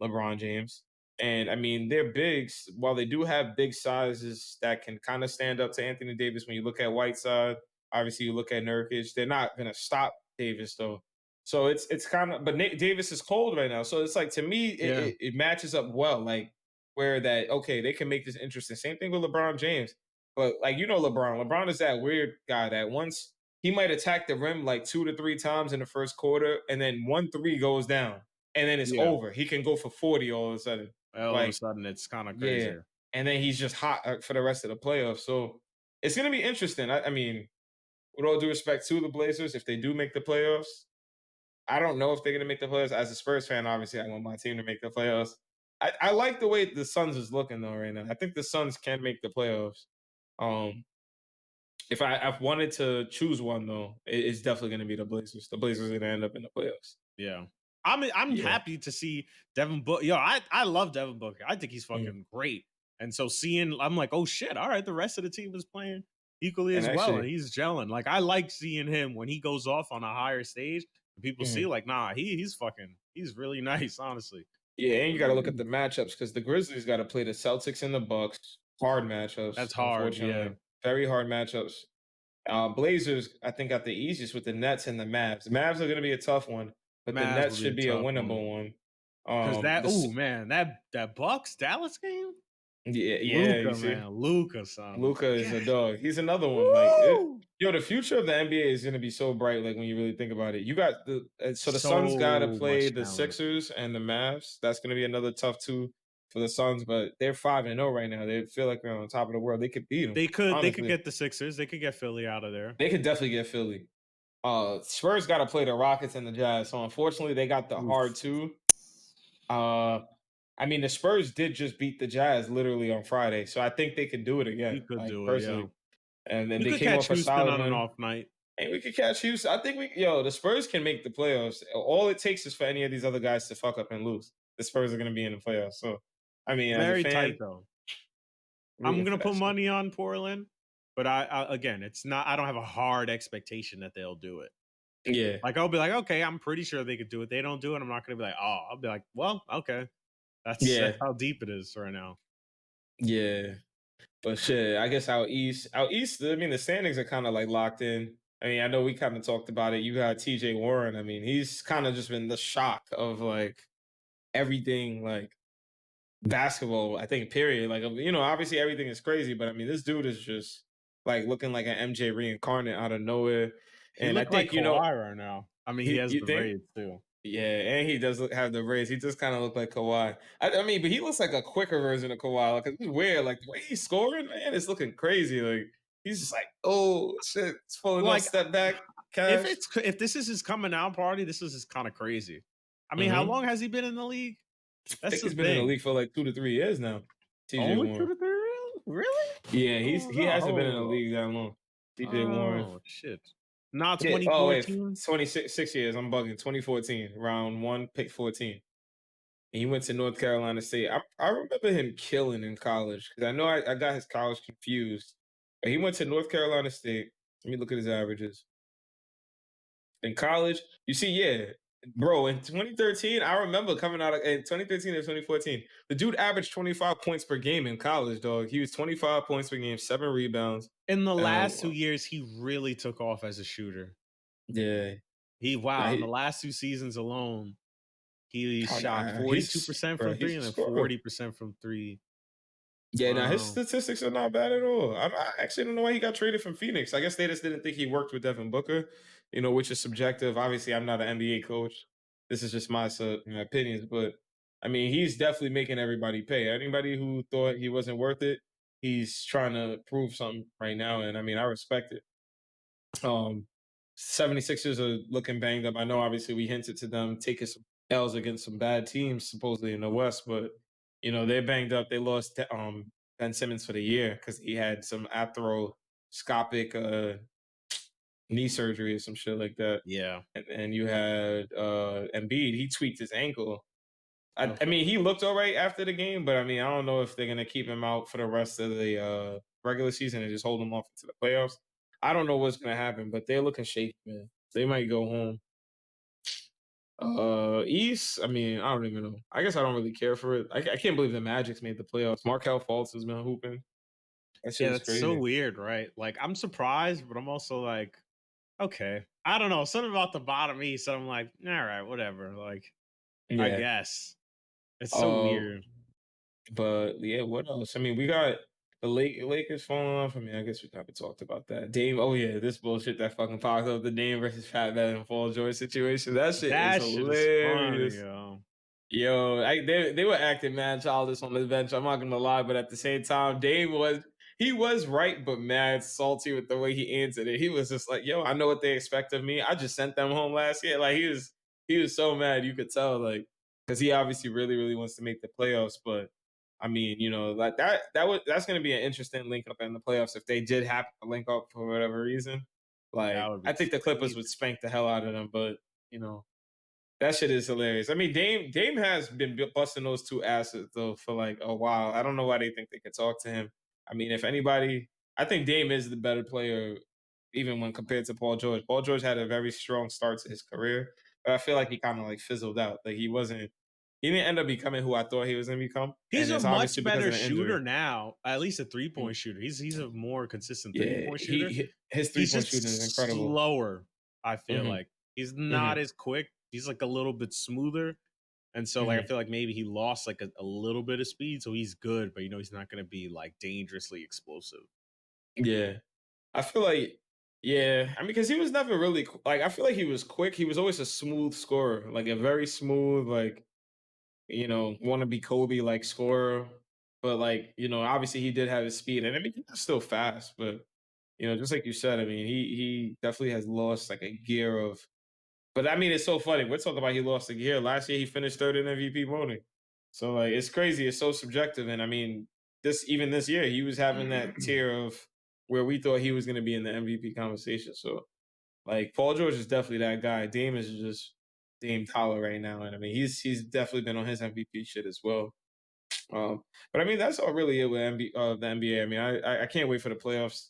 LeBron James. And I mean, they're bigs. While they do have big sizes that can kind of stand up to Anthony Davis, when you look at Whiteside, obviously you look at Nurkic, they're not going to stop Davis though. So it's kind of, but Davis is cold right now. So it's like to me, Yeah. it matches up well. Like where that okay, they can make this interesting. Same thing with LeBron James. But like LeBron. LeBron is that weird guy that once he might attack the rim like 2 to 3 times in the first quarter, and then 1 3 goes down, and then it's Yeah. over. He can go for 40 all of a sudden. All of a Like, sudden it's kind of yeah. crazy. And then he's just hot for the rest of the playoffs. So it's gonna be interesting. I mean, with all due respect to the Blazers, if they do make the playoffs, I don't know if they're gonna make the playoffs. As a Spurs fan, obviously, I want my team to make the playoffs. I like the way the Suns is looking though right now. I think the Suns can make the playoffs. Um, if I've wanted to choose one though, it's definitely gonna be the Blazers. The Blazers are gonna end up in the playoffs. Yeah. I'm Yeah, happy to see Devin Booker. Yo, I love Devin Booker. I think he's mm. fucking great. And so I'm like, oh shit, all right, the rest of the team is playing equally And as well. And actually, he's gelling. Like I like seeing him when he goes off on a higher stage. And people see mhm. like, nah, he's really nice, honestly. Yeah, and you got to look at the matchups because the Grizzlies got to play the Celtics and the Bucks. Hard matchups, That's hard. Yeah. unfortunately, very hard matchups. Blazers, I think, got the easiest with the Nets and the Mavs. The Mavs are going to be a tough one, but the Mavs Nets will be a should be a tough one. winnable one. Cause The s- man, that Bucks Dallas game, yeah, you Luca, see. man, Luca, son. Luca is Yeah. a dog. He's another one. Woo! The future of the NBA is going to be so bright. Like when you really think about it, you got so the Suns got to So play much the talent. Sixers and the Mavs. That's going to be another tough two for the Suns, but they're 5-0 right now. They feel like they're on top of the world. They could beat them. They could Honestly, get the Sixers. They could get Philly out of there. they could definitely get Philly. Spurs got to play the Rockets and the Jazz. So unfortunately, they got the hard Oof. two. I mean, the Spurs did just beat the Jazz literally on Friday, so I think they could do it You again. could Like do it, yeah. personally, and then You they could came catch off a Houston solid on an win. off night. And we could catch Houston. I think the Spurs can make the playoffs. All it takes is for any of these other guys to fuck up and lose. The Spurs are going to be in the playoffs. So, I mean, as a Very fan, tight though. I'm rooting for gonna that put shit. money on Portland, but again, it's not. I don't have a hard expectation that they'll do it. Yeah, Like I'll be like, okay, I'm pretty sure they could do it. They don't do it. I'm not gonna be like, oh, I'll be like, well, okay. That's yeah, how deep it is right now. yeah. But shit, I guess out east. I mean, the standings are kind of like locked in. I mean, I know we kind of talked about it. You got T.J. Warren. I mean, he's kind of just been the shock of like everything, like basketball. I think period. Like obviously everything is crazy, but I mean, this dude is just like looking like an MJ reincarnate out of nowhere. He And I looked like think Kawhi right now. I mean, he has you the think. braids too. Yeah, and he does have the braids. He just kind of look like Kawhi. I mean, but he looks like a quicker version of Kawhi. Like it's weird. Like the way he's scoring, man, it's looking crazy. Like he's just like, oh shit, it's pulling up, Like step back, cash. if this is his coming out party, this is kind of crazy. I mean, how Mm-hmm. long has he been in the league? I That's think the he's been in the thing. league for like 2 to 3 years now. TJ Only two Warren. to three, really? Yeah, Oh he hasn't been in the no! league that long. TJ Warren. Oh shit! Not Yeah. Oh wait, 2014. 6 years. I'm bugging. 2014, round one, pick 14. And he went to North Carolina State. I remember him killing in college because I know I got his college confused. But he went to North Carolina State. Let me look at his averages. In college, you see, yeah, bro, in 2013, I remember coming out in 2013 or 2014, the dude averaged 25 points per game in college, dog. He was 25 points per game, 7 rebounds. In the last 2 Um, years, he really took off as a shooter. yeah, nah, In the last 2 seasons alone, he oh, shot nah, 42% bro, from he's 3 a and then scorer. 40% from 3. Yeah, now his Wow. statistics are not bad at all. I actually don't know why he got traded from Phoenix. I guess they just didn't think he worked with Devin Booker, which is subjective. Obviously, I'm not an NBA coach. This is just my opinions, but I mean, he's definitely making everybody pay. Anybody who thought he wasn't worth it, he's trying to prove something right now, and I mean, I respect it. Um, 76ers are looking banged up. I know, obviously, we hinted to them taking some L's against some bad teams, supposedly in the West, but they're banged up. They lost Ben Simmons for the year because he had some arthroscopic knee surgery or some shit like that. Yeah. And you had Embiid. He tweaked his ankle. Ugh. I mean, he looked all right after the game, but I mean, I don't know if they're gonna keep him out for the rest of the regular season and just hold him off into the playoffs. I don't know what's gonna happen, but they're looking shaky, man. They might go home. East. I mean, I don't even know. I guess I don't really care for it. I can't believe the Magic's made the playoffs. Markel Fultz has been hooping. That shit Yeah, is that's so crazy. weird, right? Like, I'm surprised, but I'm also like, okay. I don't know, something about the bottom East, I'm like, "Alright, whatever." Like, I Yeah. guess. It's so Uh, weird. but yeah, what else? I mean, we got the Lakers falling off. I mean, I guess we kind of talked about that. Dame. Oh yeah, this bullshit that fucking popped up. The Dame versus Fat Man and Paul George situation. That shit is That shit is funny, hilarious. yo. Yo, they were acting mad childish on the bench. I'm not gonna lie, but at the same time, Dame was right, but mad salty with the way he answered it. He was just like, "Yo, I know what they expect of me. I just sent them home last year." Like he was so mad. You could tell, like, because he obviously really really wants to make the playoffs. But I mean, like that's gonna be an interesting link up in the playoffs if they did happen to link up for whatever reason. That Like, would be I think the Clippers would crazy. spank the hell out of them, but you know. That shit is hilarious. I mean, Dame has been busting those two asses though for like a while. I don't know why they think they could talk to him. I mean, if anybody, I think Dame is the better player, even when compared to Paul George. Paul George had a very strong start to his career, but I feel like he kind of like fizzled out. Like he didn't end up becoming who I thought he was gonna become, He's and a it's much obviously because better of the shooter injury. now, at least a Mm. three-point shooter. He's a more consistent Yeah, three-point shooter. his He's 3 point shooting is just incredible. slower, I feel Hmm. like. He's not Hmm. as quick. He's, like, a little bit smoother, and so, like, I Hmm. feel like maybe he lost, like, a little bit of speed, so he's good, but, he's not gonna be, like, dangerously explosive. Yeah. I feel like, yeah, I mean, because he was never really like. I feel like he was quick. He was always a smooth scorer, like a very smooth, like want to be Kobe like scorer. But like obviously he did have his speed, and I mean he's still fast. But just like you said, I mean he definitely has lost like a gear of. But I mean it's so funny. We're talking about he lost a gear. Last year he finished third in MVP voting. So like it's crazy. It's so subjective, and I mean this year he was having that tier of where we thought he was going to be in the MVP conversation. So like Paul George is definitely that guy. Dame is just Dame Tyler right now, and I mean he's definitely been on his MVP shit as well. But I mean that's all really it with the NBA. I mean I can't wait for the playoffs.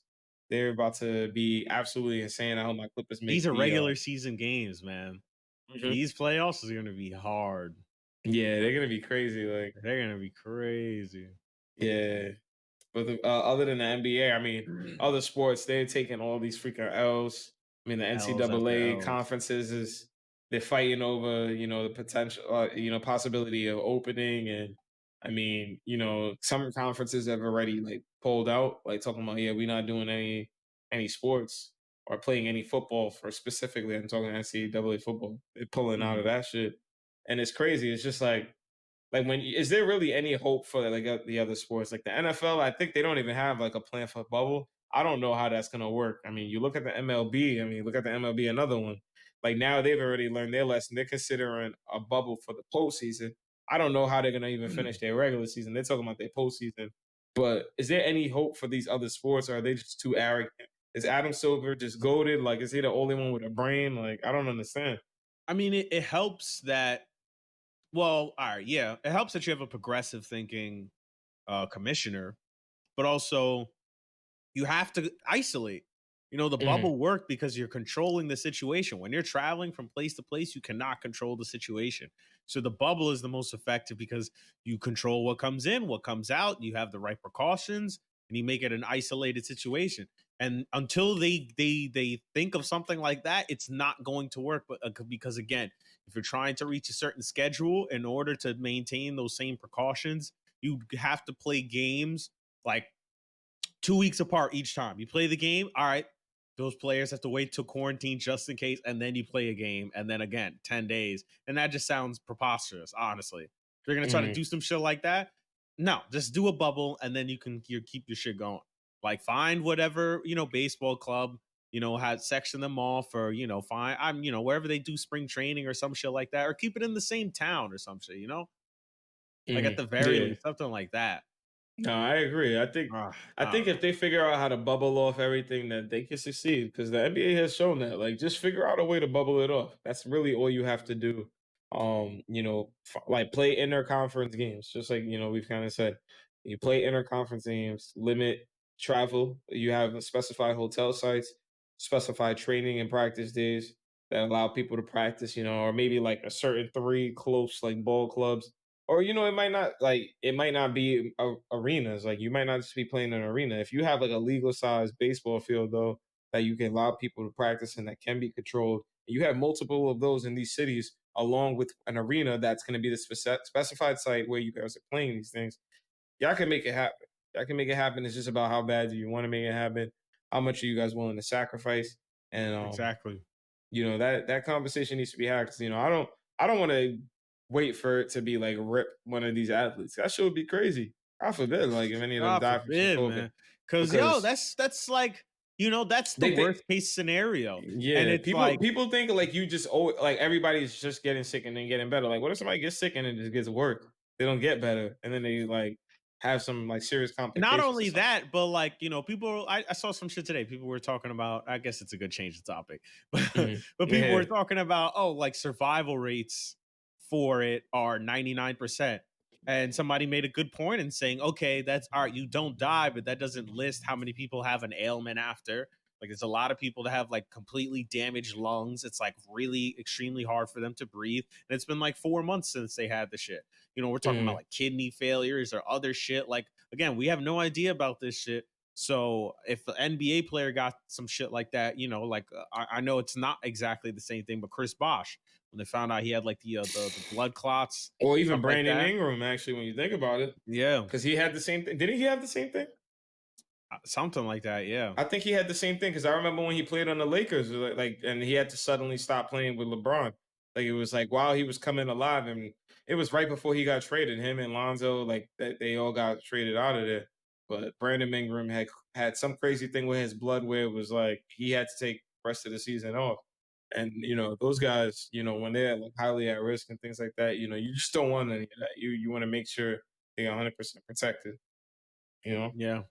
They're about to be absolutely insane. I hope my Clippers make These are the. regular season games, man. Mhm. These playoffs is gonna be hard. Yeah, they're gonna be crazy. Like They're gonna be crazy. yeah, but other than the NBA, I mean, other sports, they're taking all these freaking L's. I mean, the L's after NCAA L's. conferences they're fighting over, the potential, possibility of opening. And I mean, some conferences have already like pulled out, like talking about, yeah, we're not doing any sports or playing any football for specifically. I'm talking NCAA football. They're pulling out of Mhm. that shit. And it's crazy. It's just like when is there really any hope for like the other sports like the NFL? I think they don't even have like a plan for a bubble. I don't know how that's gonna work. I mean, you look at the MLB. I mean, look at the MLB, another one. Like now they've already learned their lesson. They're considering a bubble for the postseason. I don't know how they're gonna even finish their regular season. They're talking about their postseason. But is there any hope for these other sports, or are they just too arrogant Is Adam Silver just goaded? Like, is he the only one with a brain? Like, I don't understand. I mean, it helps that. Well, all right, yeah, it helps that you have a progressive thinking commissioner, but also you have to isolate. The Hmm. bubble worked because you're controlling the situation. When you're traveling from place to place, you cannot control the situation. So the bubble is the most effective because you control what comes in, what comes out. You have the right precautions, and you make it an isolated situation. And until they think of something like that, it's not going to work. But because again, if you're trying to reach a certain schedule, in order to maintain those same precautions, you have to play games like 2 weeks apart each time. You play the game, all right. Those players have to wait till quarantine just in case, and then you play a game, and then again 10 days, and that just sounds preposterous. Honestly, if you're gonna try to Hmm. do some shit like that, no, just do a bubble, and then you keep your shit going. Like find whatever baseball club has section them off, or find wherever they do spring training or some shit like that, or keep it in the same town or some shit. Like Hmm. at the very Yeah. least, something like that. No, I agree. I I don't think if know. they figure out how to bubble off everything, then they can succeed because the NBA has shown that. Like, just figure out a way to bubble it off. That's really all you have to do. Like play interconference games, just like we've kind of said. You play interconference games, limit travel. You have specified hotel sites, specified training and practice days that allow people to practice. Or maybe like a certain three close like ball clubs or it might not be arenas. Like you might not just be playing in an arena. If you have like a legal sized baseball field though that you can allow people to practice and that can be controlled, you have multiple of those in these cities along with an arena that's going to be the specified site where you guys are playing these things. Y'all can make it happen. Y'all can make it happen. It's just about how bad do you want to make it happen? How much are you guys willing to sacrifice? And Exactly. that conversation needs to be had because I don't want to wait for it to be like rip one of these athletes. That shit would be crazy. I forbid like if any of them God die from some forbid, COVID man. Cause because that's like, that's the they think worst case scenario. And yeah it's people like, people think like you just like everybody's just getting sick and then getting better. Like what if somebody gets sick and it just gets worse? They don't get better and then they like have some like serious not complications or only something. that, but like, people, I saw some shit today. People were talking about, I guess it's a good change of topic, but people were Yeah. talking about, oh, like survival rates for it are 99%. And somebody made a good point in saying, okay, that's all right, you don't die, but that doesn't list how many people have an ailment after. Like, there's a lot of people that have like completely damaged lungs. It's like really extremely hard for them to breathe. And it's been like 4 months since they had the shit. We're talking about Mhm. like kidney failures or other shit. Like, again, we have no idea about this shit. So if an NBA player got some shit like that, like I know it's not exactly the same thing, but Chris Bosh, when they found out he had like the blood clots, Or even stuff like Brandon that. Ingram actually when you think about it Yeah, because he had the same thing. Didn't he have the same thing? something like that. Yeah, I think he had the same thing because I remember when he played on the Lakers, and he had to suddenly stop playing with LeBron. Like it was like while he was coming alive, and it was right before he got traded. Him and Lonzo, like they all got traded out of there. But Brandon Ingram had some crazy thing with his blood where it was like he had to take the rest of the season off. And those guys, when they're like highly at risk and things like that, you just don't want any of that. You want to make sure they're 100% protected. You know. yeah,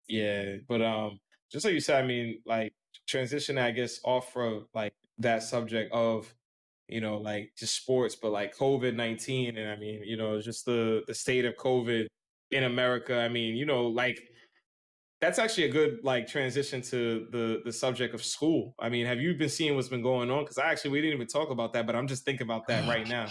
Yeah, but just like you said, I mean, like transition, I guess, off of like that subject of like just sports, but like COVID-19, and I mean, just the state of COVID in America. I mean, like that's actually a good like transition to the subject of school. I mean, have you been seeing what's been going on? Because we didn't even talk about that, but I'm just thinking about that right now.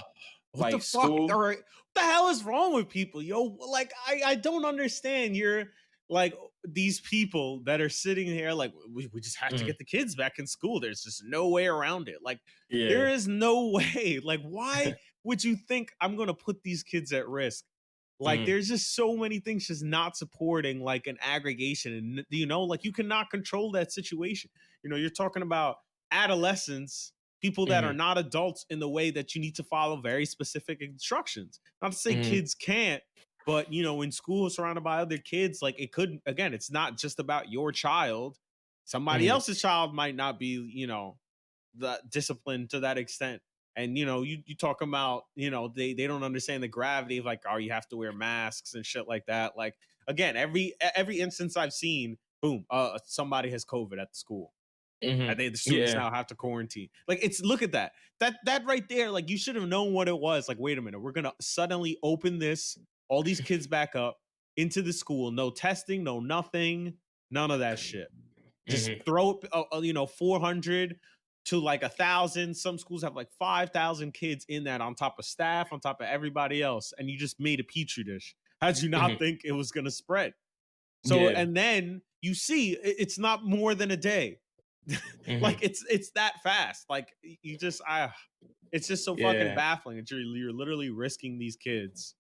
what the Like fuck? All school. right, what the hell is wrong with people, yo? Like, I don't understand. You're like these people that are sitting here like we just have to Mhm. get the kids back in school. There's just no way around it. Like, there Yeah. is no way. Like, why would you think I'm gonna put these kids at risk? Like, Mhm. there's just so many things just not supporting like an aggregation, and like you cannot control that situation. You're talking about adolescents, people that are Mhm. not adults, in the way that you need to follow very specific instructions. Not to say Mhm. kids can't, but in school surrounded by other kids, like it could, again, it's not just about your child. Somebody Mhm. else's child might not be, the discipline to that extent. And you talk about, they don't understand the gravity of like, oh, you have to wear masks and shit like that. Like, again, every instance I've seen, boom, somebody has COVID at the school. And Mm-hmm. the students Yeah. now have to quarantine. Like, it's look at that. That right there, like, you should have known what it was. Like, wait a minute, we're gonna suddenly open all these kids back up into the school. No testing, no nothing, none of that shit. Just Mm-hmm. throw 400 to like 1,000. Some schools have like 5,000 kids in that, on top of staff, on top of everybody else, and you just made a petri dish. How'd you not Mm-hmm. think it was gonna spread? So, Yeah. and then you see it's not more than a day. Like, Mm-hmm. it's that fast. Like, you just it's just so fucking Yeah. baffling that you're literally risking these kids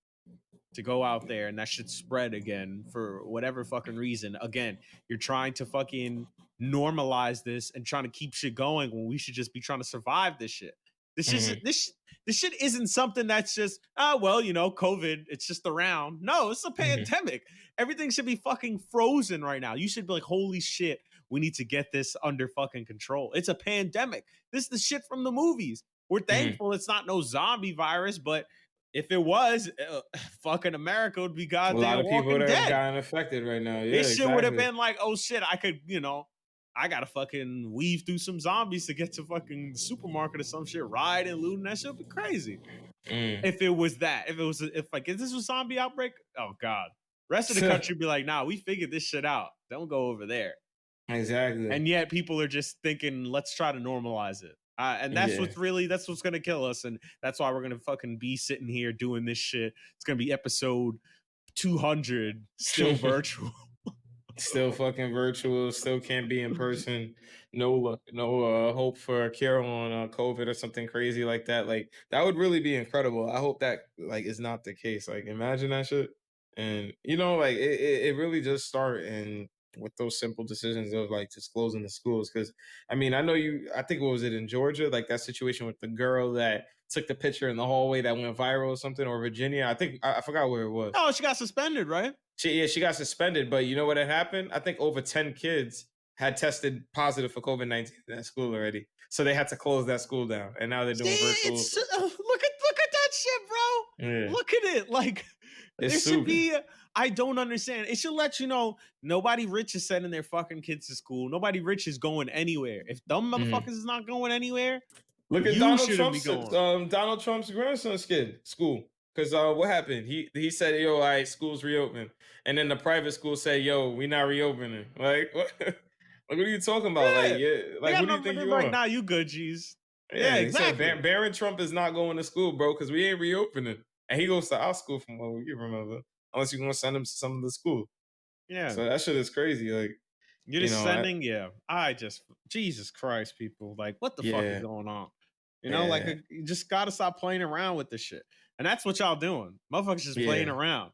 to go out there and that should spread again for whatever fucking reason. Again, you're trying to fucking normalize this and trying to keep shit going when we should just be trying to survive this shit. This is Mm-hmm. this shit isn't something that's just, oh well, COVID, it's just around. No, it's a Mm-hmm. pandemic. Everything should be fucking frozen right now. You should be like, holy shit, we need to get this under fucking control. It's a pandemic. This is the shit from the movies. We're Mm-hmm. thankful it's not no zombie virus, but if it was, fucking America would be A lot goddamn of people Walking that have Dead. gotten affected right now. Yeah, This shit would have exactly. been like, oh shit, I could, I gotta fucking weave through some zombies to get to fucking supermarket or some shit, ride and loot, and that shit would be crazy. Mm. If it was that, if this was zombie outbreak, oh god, rest of the country would be like, nah, we figured this shit out. Don't go over there. Exactly. And yet people are just thinking, let's try to normalize it. And that's Yeah. that's what's gonna kill us, and that's why we're gonna fucking be sitting here doing this shit. It's gonna be episode 200, still virtual. Still fucking virtual. Still can't be in person. No hope for a cure on COVID or something crazy like that. Like that would really be incredible. I hope that like is not the case. Like imagine that shit. And like it really just start and with those simple decisions of like just closing the schools. Cause I mean, I think what was it in Georgia? Like that situation with the girl that took the picture in the hallway that went viral or something, or Virginia. I think I forgot where it was. Oh, she got suspended, right? She got suspended, but you know what had happened? I think over 10 kids had tested positive for COVID-19 in that school already. So they had to close that school down. And now they're See, doing virtual. it's look at that shit, bro. Yeah. Look at it. Like, there It's should super. be. I don't understand. It should let you know nobody rich is sending their fucking kids to school. Nobody rich is going anywhere. If dumb Mhm. motherfuckers is not going anywhere, Look at you shouldn't be going. Donald Trump's grandson's kid school. Because what happened? He said, "Yo, all right, school's reopen," and then the private school said, "Yo, we not reopening." Like, what? Like, what are you talking about? Like, Yeah, yeah, they like, got who do you number. think They're you like, are? nah, you good, G's. Yeah, Yeah, he said exactly. Barron Trump is not going to school, bro, because we ain't reopening. And he goes to our school from what we can remember, unless you're gonna send him to some of the school. Yeah, So that shit is crazy. Like, you're you just know, sending. Yeah, I just Jesus Christ, people, like, what the fuck is yeah, going on? Like, yeah, you just gotta stop playing around with this shit. And that's what y'all doing. Motherfuckers just playing yeah. around.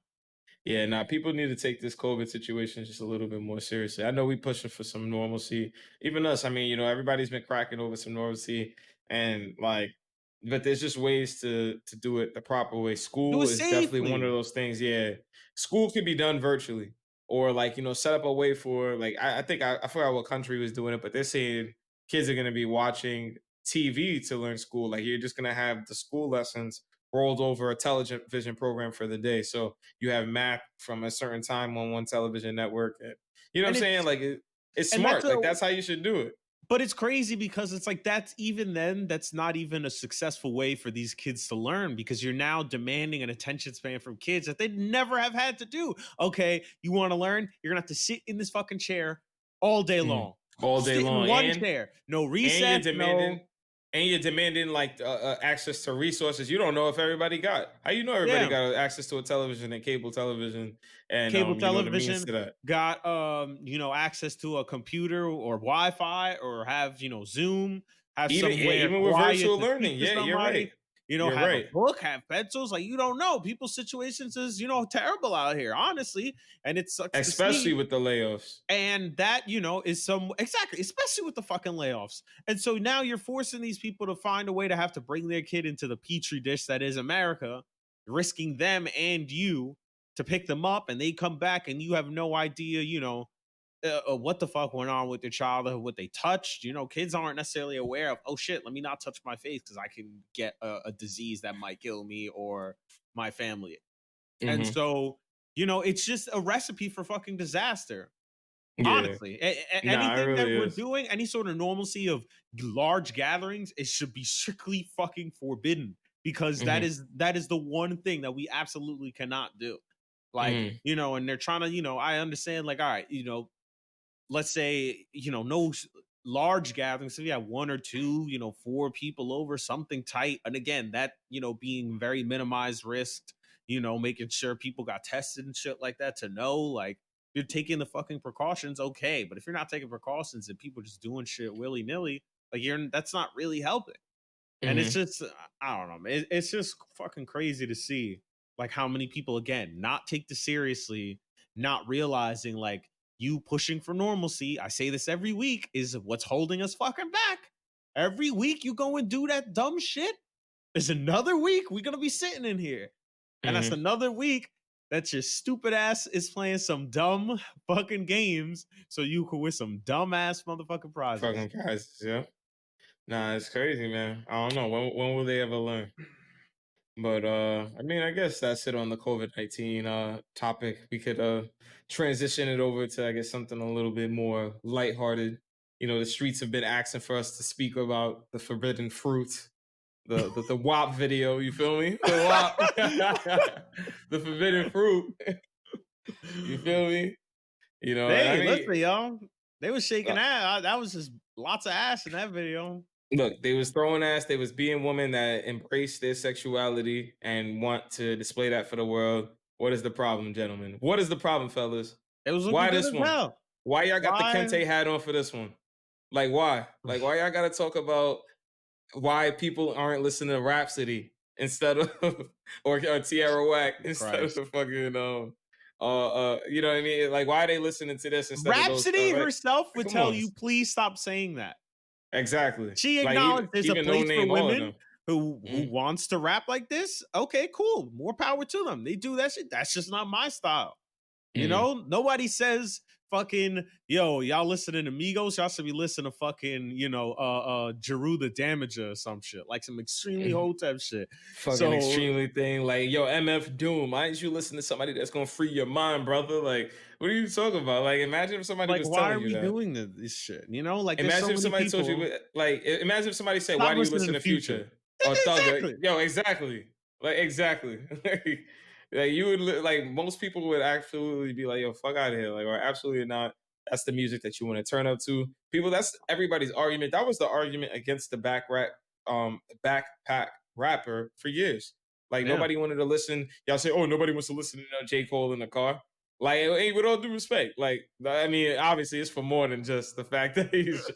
Yeah, nah, people need to take this COVID situation just a little bit more seriously. I know we pushing for some normalcy. Even us, I mean, everybody's been cracking over some normalcy and like but there's just ways to do it the proper way. Do School it is definitely one of safely. those things. Yeah. School can be done virtually. Or like, set up a way for like I think I forgot what country was doing it, but they're saying kids are gonna be watching TV to learn school. Like you're just gonna have the school lessons rolled over a television program for the day. So you have math from a certain time on one television network. And, you know what I'm And saying? it's Like it's and that's smart. a Like that's how you should do it. but it's crazy because it's like that's not even a successful way for these kids to learn, because you're now demanding an attention span from kids that they'd never have had to do. Okay, you want to learn? You're gonna have to sit in this fucking chair all day Mhm. long. All day Sit in long, one chair. No and you're recess, no. demanding like access to resources you don't know if everybody got. How you know everybody Yeah. got access to a television and cable television and Cable the means television, to that? got access to a computer or Wi-Fi, or have Zoom, have somewhere Even with quiet virtual to speak learning, to yeah, you're right. somebody, You're have a right. book, have pencils. Like, you don't know, people's situations is terrible out here, honestly, and it sucks to Especially see. with the layoffs. And that, is some exactly, especially with the fucking layoffs. And so now you're forcing these people to find a way to have to bring their kid into the petri dish that is America, risking them and you to pick them up, and they come back and you have no idea, what the fuck went on with their childhood, what they touched. Kids aren't necessarily aware of, oh shit, let me not touch my face because I can get a disease that might kill me or my family. And Hmm. so, it's just a recipe for fucking disaster. Yeah. Honestly, Nah, it anything that really we're is. doing, any sort of normalcy of large gatherings, it should be strictly fucking forbidden because Mhm. that is the one thing that we absolutely cannot do. Like, Mhm. and they're trying to, I understand, like, all right, let's say, no large gatherings. So you have one or two, four people over, something tight. And again, that, being very minimized risk, making sure people got tested and shit like that to know, like, you're taking the fucking precautions, okay. But if you're not taking precautions and people just doing shit willy nilly, like, that's not really helping. And it's Mhm. just, I don't know, man. It's just fucking crazy to see, like, how many people, again, not take this seriously, not realizing, like, you pushing for normalcy. I say this every week is what's holding us fucking back. Every week you go and do that dumb shit. There's another week we're gonna be sitting in here, and that's Mhm. another week that your stupid ass is playing some dumb fucking games so you can win some dumbass motherfucking prizes. Fucking prizes, yeah. Nah, it's crazy, man. I don't know when will they ever learn. But I mean, I guess that's it on the COVID-19 topic. We could transition it over to, I guess, something a little bit more lighthearted. The streets have been asking for us to speak about the forbidden fruit, the WAP video. You feel me? The WAP, the forbidden fruit. You feel me? And I Hey, mean, listen, y'all. They was uh, shaking ass. That was just lots of ass in that video. look, they was throwing ass. They was being women that embrace their sexuality and want to display that for the world. What is the problem, gentlemen? What is the problem, fellas? It was looking Why good this as one? hell. Why y'all got the Why? kente hat on for this one? Like why? Like why y'all got to talk about why people aren't listening to Rhapsody instead of or Tierra Whack instead of Christ. fucking you know what I mean? Like why are they listening to this instead of those stuff? Rhapsody Like herself would come tell on. you, please stop saying that. Exactly. She Like acknowledged there's a even no place for name all of women them. who Mhm. wants to rap like this. Okay, cool. More power to them. They do that shit. That's just not my style. Mhm. Nobody says fucking, yo, y'all listening to Migos, y'all should be listening to fucking, Jeru the Damager or some shit, like some extremely Mhm. old type shit. Fucking So, extremely thing. Like, yo, MF Doom. Why didn't you listen to somebody that's gonna free your mind, brother? Like, what are you talking about? Like, imagine if somebody like, was why telling are you we that. doing this shit? Like, there's so Imagine if many somebody told people. you, like, imagine if somebody said, Stop "Why do you listening listen to to Future. Future or Thugger?" Exactly. Yo, exactly. Like, exactly. Like, you would like most people would absolutely be like, "Yo, fuck out of here!" Like, or absolutely not. That's the music that you want to turn up to. People, that's everybody's argument. That was the argument against the backpack rapper for years. Like Yeah. nobody wanted to listen. Y'all say, "Oh, nobody wants to listen to J. Cole in the car." Like, hey, with all due respect, like, I mean, obviously, it's for more than just the fact that he's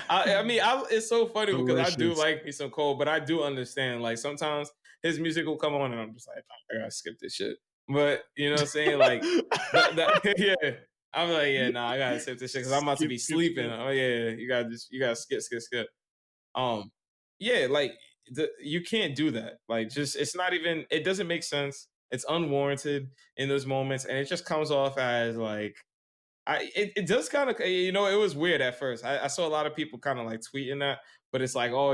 I mean, it's so funny because I do Delicious. like me some Cole, but I do understand. Like sometimes his music will come on, and I'm just like, "Nah, I gotta skip this shit." But you know what I'm saying? Like yeah. I'm like, yeah, nah, I gotta skip this shit because I'm about to Skip, be skip, sleeping. skip. Oh yeah, you gotta skip. Um, yeah, like you can't do that. Like, just it's not even. It doesn't make sense. It's unwarranted in those moments, and it just comes off as like it does kind of it was weird at first. I saw a lot of people kind of like tweeting that, but it's like oh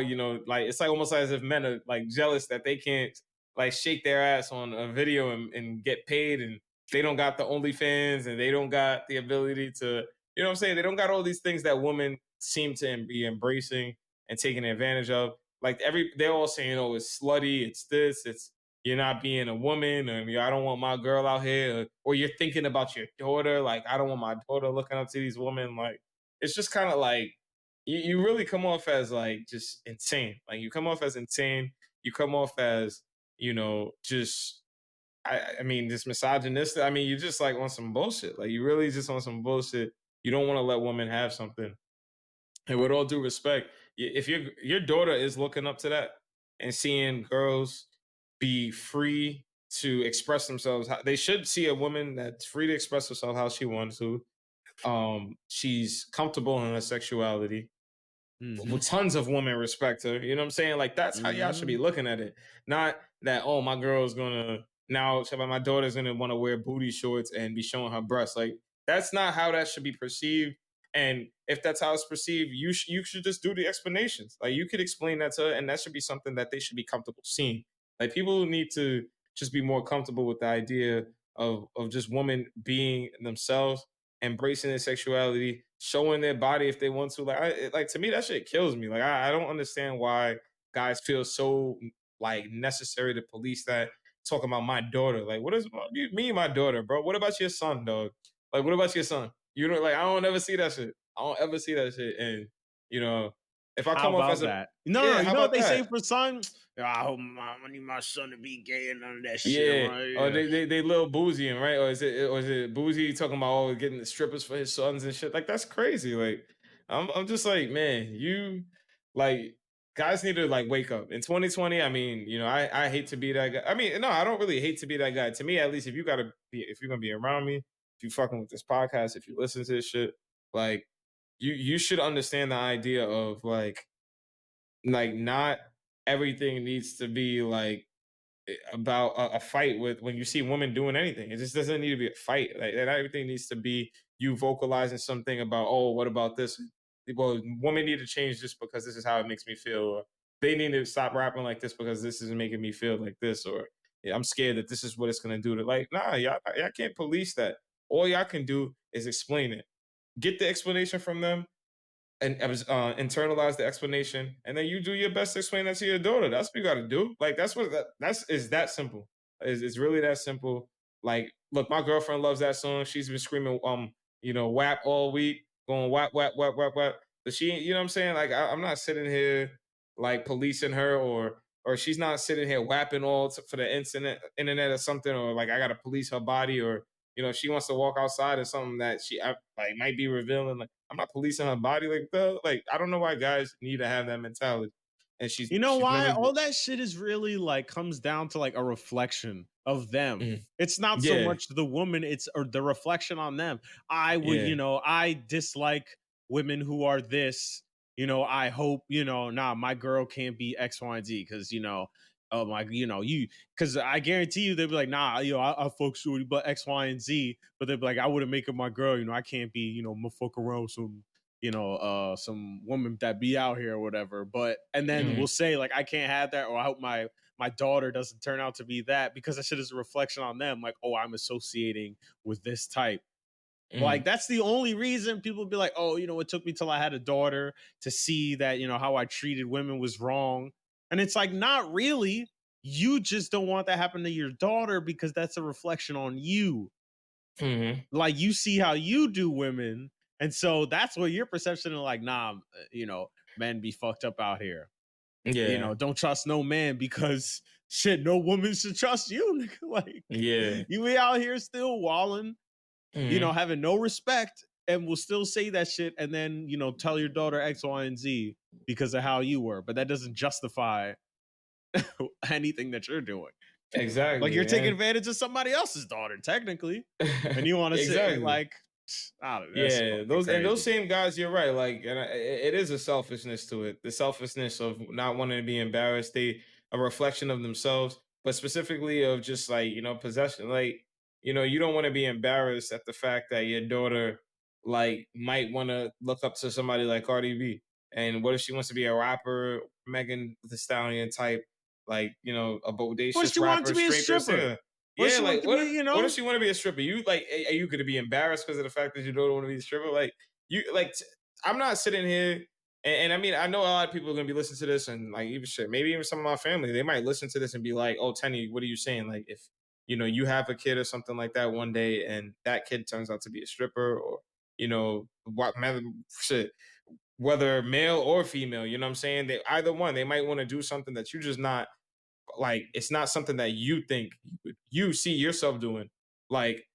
like it's like almost as if men are like jealous that they can't like shake their ass on a video and get paid and they don't got the OnlyFans and they don't got the ability to what I'm saying, they don't got all these things that women seem to be embracing and taking advantage of. Like they're all saying oh it's slutty, it's this, it's you're not being a woman and I don't want my girl out here or you're thinking about your daughter like I don't want my daughter looking up to these women like it's just kind of like you really come off as like just insane like you come off as insane you come off as just I mean just misogynistic. I mean you just like on some bullshit like you really just on some bullshit. You don't want to let women have something and with all due respect, if your daughter is looking up to that and seeing girls be free to express themselves, they should see a woman that's free to express herself how she wants to. She's comfortable in her sexuality. Well, Hmm. tons of women respect her. You know what I'm saying? Like that's how y'all should be Hmm. looking at it. Not that oh my girl's gonna now my daughter's gonna want to wear booty shorts and be showing her breasts. Like that's not how that should be perceived. And if that's how it's perceived, you should just do the explanations. Like you could explain that to her, and that should be something that they should be comfortable seeing. Like people need to just be more comfortable with the idea of just women being themselves, embracing their sexuality, showing their body if they want to. Like to me, that shit kills me. Like I don't understand why guys feel so like necessary to police that. Talking about my daughter, like what is me and my daughter, bro? What about your son, dog? Like what about your son? You know, like I don't ever see that shit. I don't ever see that shit. And you know, if I How come off as about a that? No, no, yeah, you how know what about they say that? for son? I hope I need my son to be gay and none of that shit. Yeah, Right? or Yeah. they little boozy, right? Or is it boozy talking about getting the strippers for his sons and shit? Like that's crazy. Like I'm just like, man, you like guys need to like wake up in 2020. I mean, I hate to be that guy. I mean, no, I don't really hate to be that guy. To me, at least, if you're gonna be around me, if you fucking with this podcast, if you listen to this shit, like you should understand the idea of like not everything needs to be like about a fight with when you see women doing anything. It just doesn't need to be a fight. Like and everything needs to be you vocalizing something about, oh, what about this? Well, women need to change this because this is how it makes me feel, or they need to stop rapping like this because this is making me feel like this, or yeah, I'm scared that this is what it's gonna do to like, nah, y'all can't police that. All y'all can do is explain it. Get the explanation from them and internalize the explanation, and then you do your best to explain that to your daughter. That's what you got to do. Like that's is that simple. It's really that simple. Like, look, my girlfriend loves that song. She's been screaming, WAP all week, going WAP, WAP, WAP, WAP, WAP. But she, you know what I'm saying? Like, I'm not sitting here like policing her, or she's not sitting here whapping for the internet or something, or like I got to police her body, or if she wants to walk outside or something that like might be revealing. Like I'm not policing her body like that. Like I don't know why guys need to have that mentality. And she's You know she's why? gonna. All that shit is really like comes down to like a reflection of them. Mhm. It's not so Yeah, much the woman, it's or the reflection on them. I would, yeah, I dislike women who are this. I hope, nah, my girl can't be X, Y, and Z because, oh my, because I guarantee you they'd be like, nah, I fuck shorty, but X, Y, and Z. But they'd be like, I wouldn't make her my girl, I can't be, fuck around with some woman that be out here or whatever. But and then mhm, we'll say like I can't have that, or I hope my daughter doesn't turn out to be that because that shit is a reflection on them. Like, oh, I'm associating with this type. Like mhm, that's the only reason people be like, oh, it took me till I had a daughter to see that how I treated women was wrong. And it's like not really. You just don't want that happen to your daughter because that's a reflection on you. mhm. Like you see how you do women, and so that's what your perception of like, nah, men be fucked up out here. Yeah, Don't trust no man because shit, no woman should trust you. Nigga. Like yeah, you be out here still walling, mhm, having no respect, and will still say that shit, and then tell your daughter X, Y, and Z because of how you were. But that doesn't justify anything that you're doing. Like you're exactly, taking and advantage of somebody else's daughter, technically, and you want to say exactly. like, I don't know, that's Yeah, fucking those crazy. same guys, you're right. Like, and it is a selfishness to it. The selfishness of not wanting to be embarrassed. They a reflection of themselves, but specifically of just like possession. Like, you don't want to be embarrassed at the fact that your daughter like might want to look up to somebody like Cardi B. And what if she wants to be a rapper, Megan the Stallion type, like a What bodacious she wanted rapper, to be a straight girl stripper. singer? What Yeah, she wanted like to be, what if she want to be a stripper? You like are you gonna be embarrassed because of the fact that you don't want to be a stripper? Like you like I'm not sitting here and I mean I know a lot of people are gonna be listening to this and like even shit, maybe even some of my family, they might listen to this and be like, oh Tenny, what are you saying? Like if you have a kid or something like that one day and that kid turns out to be a stripper or what shit, whether male or female, you know what I'm saying? They either one, they might want to do something that you just not like it's not something that you think you see yourself doing. Like,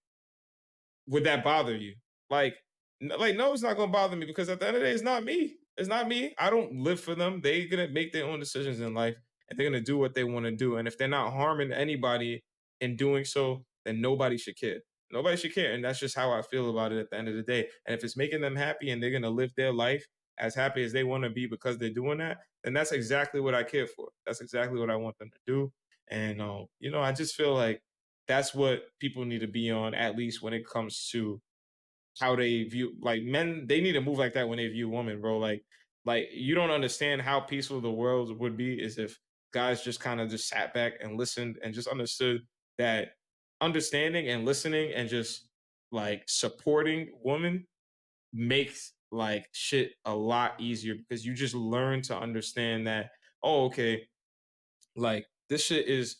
would that bother you? Like, like no, it's not gonna bother me because at the end of the day, it's not me. It's not me. I don't live for them. They're gonna make their own decisions in life and they're gonna do what they want to do. And if they're not harming anybody in doing so, then nobody should care. Nobody should care. And that's just how I feel about it at the end of the day. And if it's making them happy and they're gonna live their life as happy as they want to be because they're doing that, then that's exactly what I care for. That's exactly what I want them to do. And I just feel like that's what people need to be on, at least when it comes to how they view like men. They need to move like that when they view women, bro. Like you don't understand how peaceful the world would be is if guys just kind of just sat back and listened and just understood that understanding and listening and just like supporting women makes like shit a lot easier because you just learn to understand that, oh, okay, like this shit is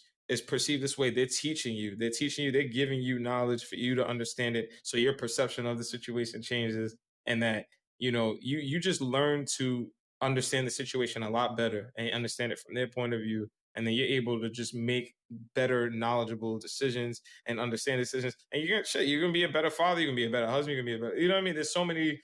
perceived this way. They're teaching you, they're giving you knowledge for you to understand it, so your perception of the situation changes. And that, you just learn to understand the situation a lot better and understand it from their point of view, and then you're able to just make better knowledgeable decisions and understand decisions, and you're gonna be a better father, you're gonna be a better husband, you're gonna be a better, you know what I mean, there's so many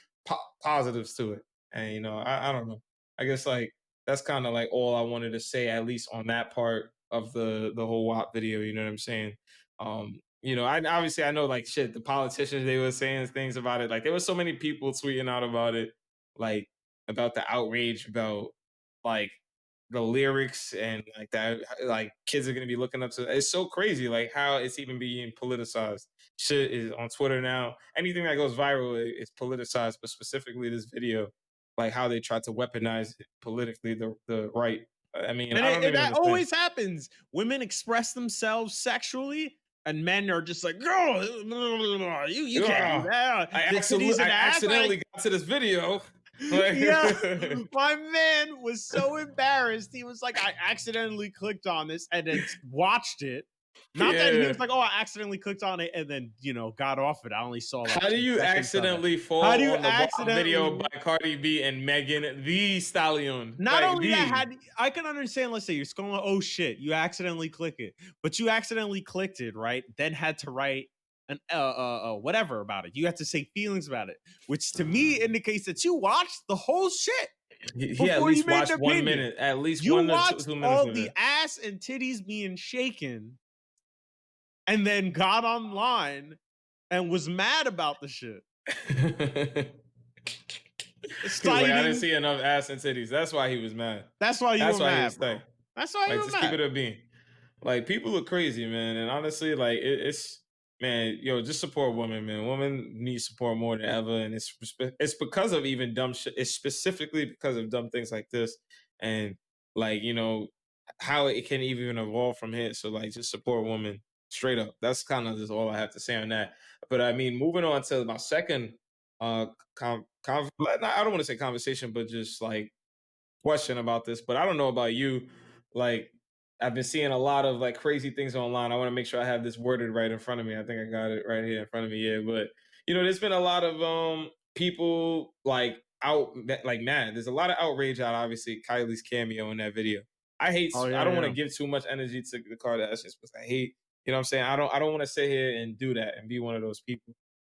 positives to it. And I don't know, I guess like that's kind of like all I wanted to say, at least on that part of the whole WAP video. You know what I'm saying? I obviously I know like shit. The politicians, they were saying things about it. Like there were so many people tweeting out about it, like about the outrage about like the lyrics and like that. Like kids are gonna be looking up to. It's so crazy, like how it's even being politicized. Shit is on Twitter now. Anything that goes viral is politicized, but specifically this video, like how they tried to weaponize it politically, the right. I mean, And I don't even that understand. always happens. Women express themselves sexually, and men are just like, "Girl, you can't do Ugh, that." I The titties I and ass. accidentally got to this video. Like, Yeah, my man was so embarrassed. He was like, "I accidentally clicked on this and then watched it." Not that he yeah. was like, "Oh, I accidentally clicked on it and then got off it. I only saw like How do 2 you seconds of it." accidentally How do fall you on the WAP video accidentally? by Cardi B and Megan the Stallion? Not Like only that, the had I can understand, let's say you're scrolling, oh shit, you accidentally click it, but you accidentally clicked it, right? Then had to write an whatever about it. You had to say feelings about it, which to me indicates that you watched the whole shit he at before you least made an watched one opinion. minute, at least You one to two, watched 2 minutes all of the it. ass and titties being shaken, and then got online and was mad about the shit, He was like, I didn't citing. see enough ass and titties. That's why he was mad. That's why you That's were why he mad, was tight. bro. That's why you Like, were just keep mad. it a bean. Like, people are crazy, man. And honestly, like, it's man, yo, just support women, man. Women need support more than ever, and it's because of even dumb shit. It's specifically because of dumb things like this, and like how it can even evolve from here. So like, just support women straight up. That's kind of just all I have to say on that. But I mean, moving on to my second, uh, I don't want to say conversation, but just like question about this, but I don't know about you. Like, I've been seeing a lot of like crazy things online. I want to make sure I have this worded right in front of me. I think I got it right here in front of me. Yeah, but there's been a lot of people like like mad. There's a lot of outrage out. Obviously, Kylie's cameo in that video. Oh I yeah, don't want to yeah. give too much energy to the Kardashians because I hate. You know what I'm saying? I don't want to sit here and do that and be one of those people.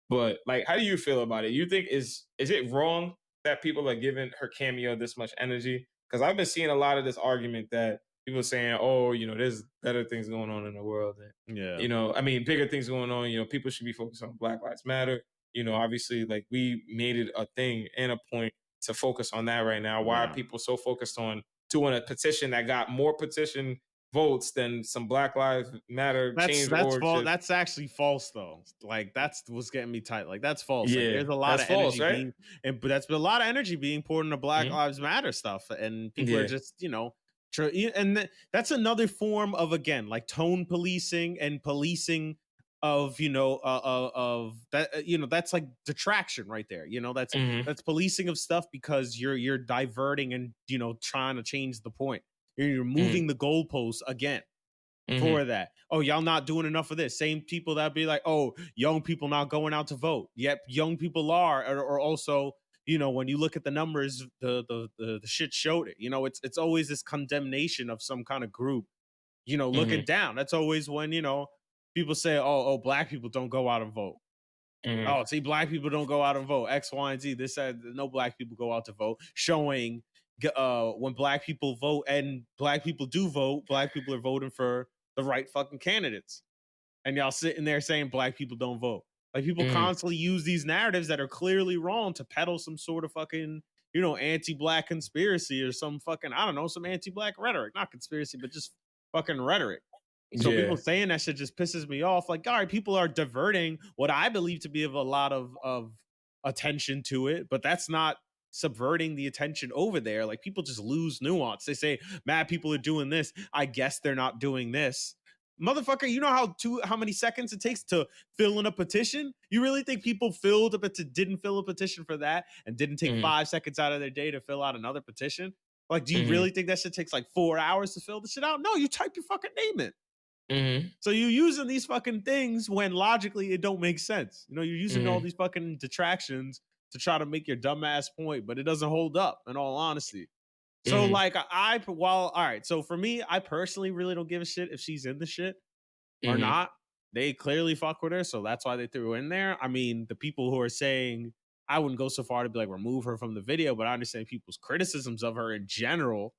But like, how do you feel about it? You think is it wrong that people are giving her cameo this much energy? Because I've been seeing a lot of this argument that people saying, "Oh, there's better things going on in the world," and Yeah. I mean, bigger things going on. People should be focused on Black Lives Matter. Obviously, like we made it a thing and a point to focus on that right now. Why are Yeah. people so focused on doing a petition that got more petition votes than some Black Lives Matter change That's org false. shit? That's actually false though. Like that's what's getting me tight. Like that's false. Like Yeah, there's a lot that's of false, energy right? being, and but that's been a lot of energy being poured into Black Mhm. Lives Matter stuff, and people are Yeah. just and that's another form of, again, like tone policing and policing of of that, that's like detraction right there. Mhm. That's policing of stuff because you're diverting and trying to change the point. You're Mhm. moving the goalposts again Mhm. for that. Oh, y'all not doing enough of this. Same people that be like, oh, young people not going out to vote. Yep, young people are, or also, when you look at the numbers, the shit showed it. It's always this condemnation of some kind of group, looking Mhm. down. That's always when, people say, oh, black people don't go out and vote. Mhm. Oh, see, black people don't go out and vote. X, Y, and Z. This said no black people go out to vote, showing when black people vote and black people do vote, black people are voting for the right fucking candidates. And y'all sitting there saying black people don't vote. Like people Mhm. constantly use these narratives that are clearly wrong to peddle some sort of fucking, anti-black conspiracy or some fucking, I don't know, some anti-black rhetoric. Not conspiracy, but just fucking rhetoric. So people Yeah. saying that shit just pisses me off. Like, all right, people are diverting what I believe to be of a lot of attention to it, but that's not subverting the attention over there. Like people just lose nuance. They say, mad people are doing this. I guess they're not doing this. motherfucker, you know how many seconds it takes to fill in a petition? You really think people didn't fill a petition for that and didn't take Mhm. 5 seconds out of their day to fill out another petition? Like, do you Mhm. really think that shit takes like 4 hours to fill the shit out? No, you type your fucking name in. Mhm. So you're using these fucking things when logically it don't make sense. You know, you're using all Mhm. these fucking detractions to try to make your dumbass point, but it doesn't hold up in all honesty. So Mhm. like while all right, so for me, I personally really don't give a shit if she's in the shit or Mhm. not. They clearly fuck with her, so that's why they threw her in there. I mean, the people who are saying I wouldn't go so far to be like remove her from the video, but I understand people's criticisms of her in general.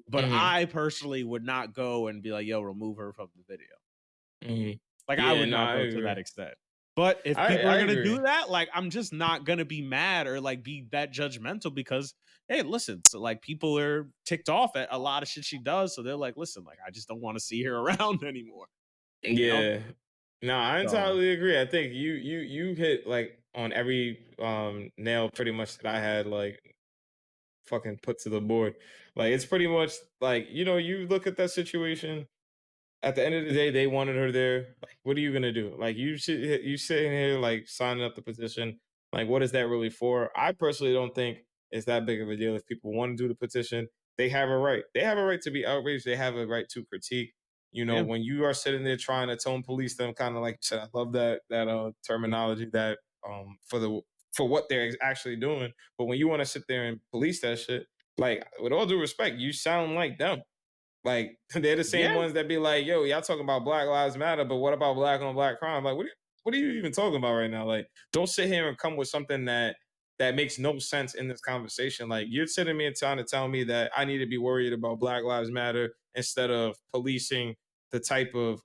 But Mhm. I personally would not go and be like, yo, remove her from the video. Mhm. Like I Yeah, would no, not I go to that agree. extent. But if people are I gonna agree. do that, like I'm just not gonna be mad or like be that judgmental because hey, listen, so like people are ticked off at a lot of shit she does. So they're like, listen, like I just don't want to see her around anymore. You know? Yeah. No, I So entirely agree. I think you hit like on every nail pretty much that I had like fucking put to the board. Like it's pretty much like, you look at that situation. At the end of the day, they wanted her there. Like, what are you gonna do? Like, you sitting here like signing up the petition. Like, what is that really for? I personally don't think it's that big of a deal. If people want to do the petition, they have a right. They have a right to be outraged. They have a right to critique. yeah. When you are sitting there trying to tone police them, kind of like you said, I love that terminology that for what they're actually doing. But when you want to sit there and police that shit, like with all due respect, you sound like them. Like they're the same Yeah. ones that be like, "Yo, y'all talking about Black Lives Matter, but what about black on black crime?" Like, what are you even talking about right now? Like, don't sit here and come with something that makes no sense in this conversation. Like, you're sitting me and trying to tell me that I need to be worried about Black Lives Matter instead of policing the type of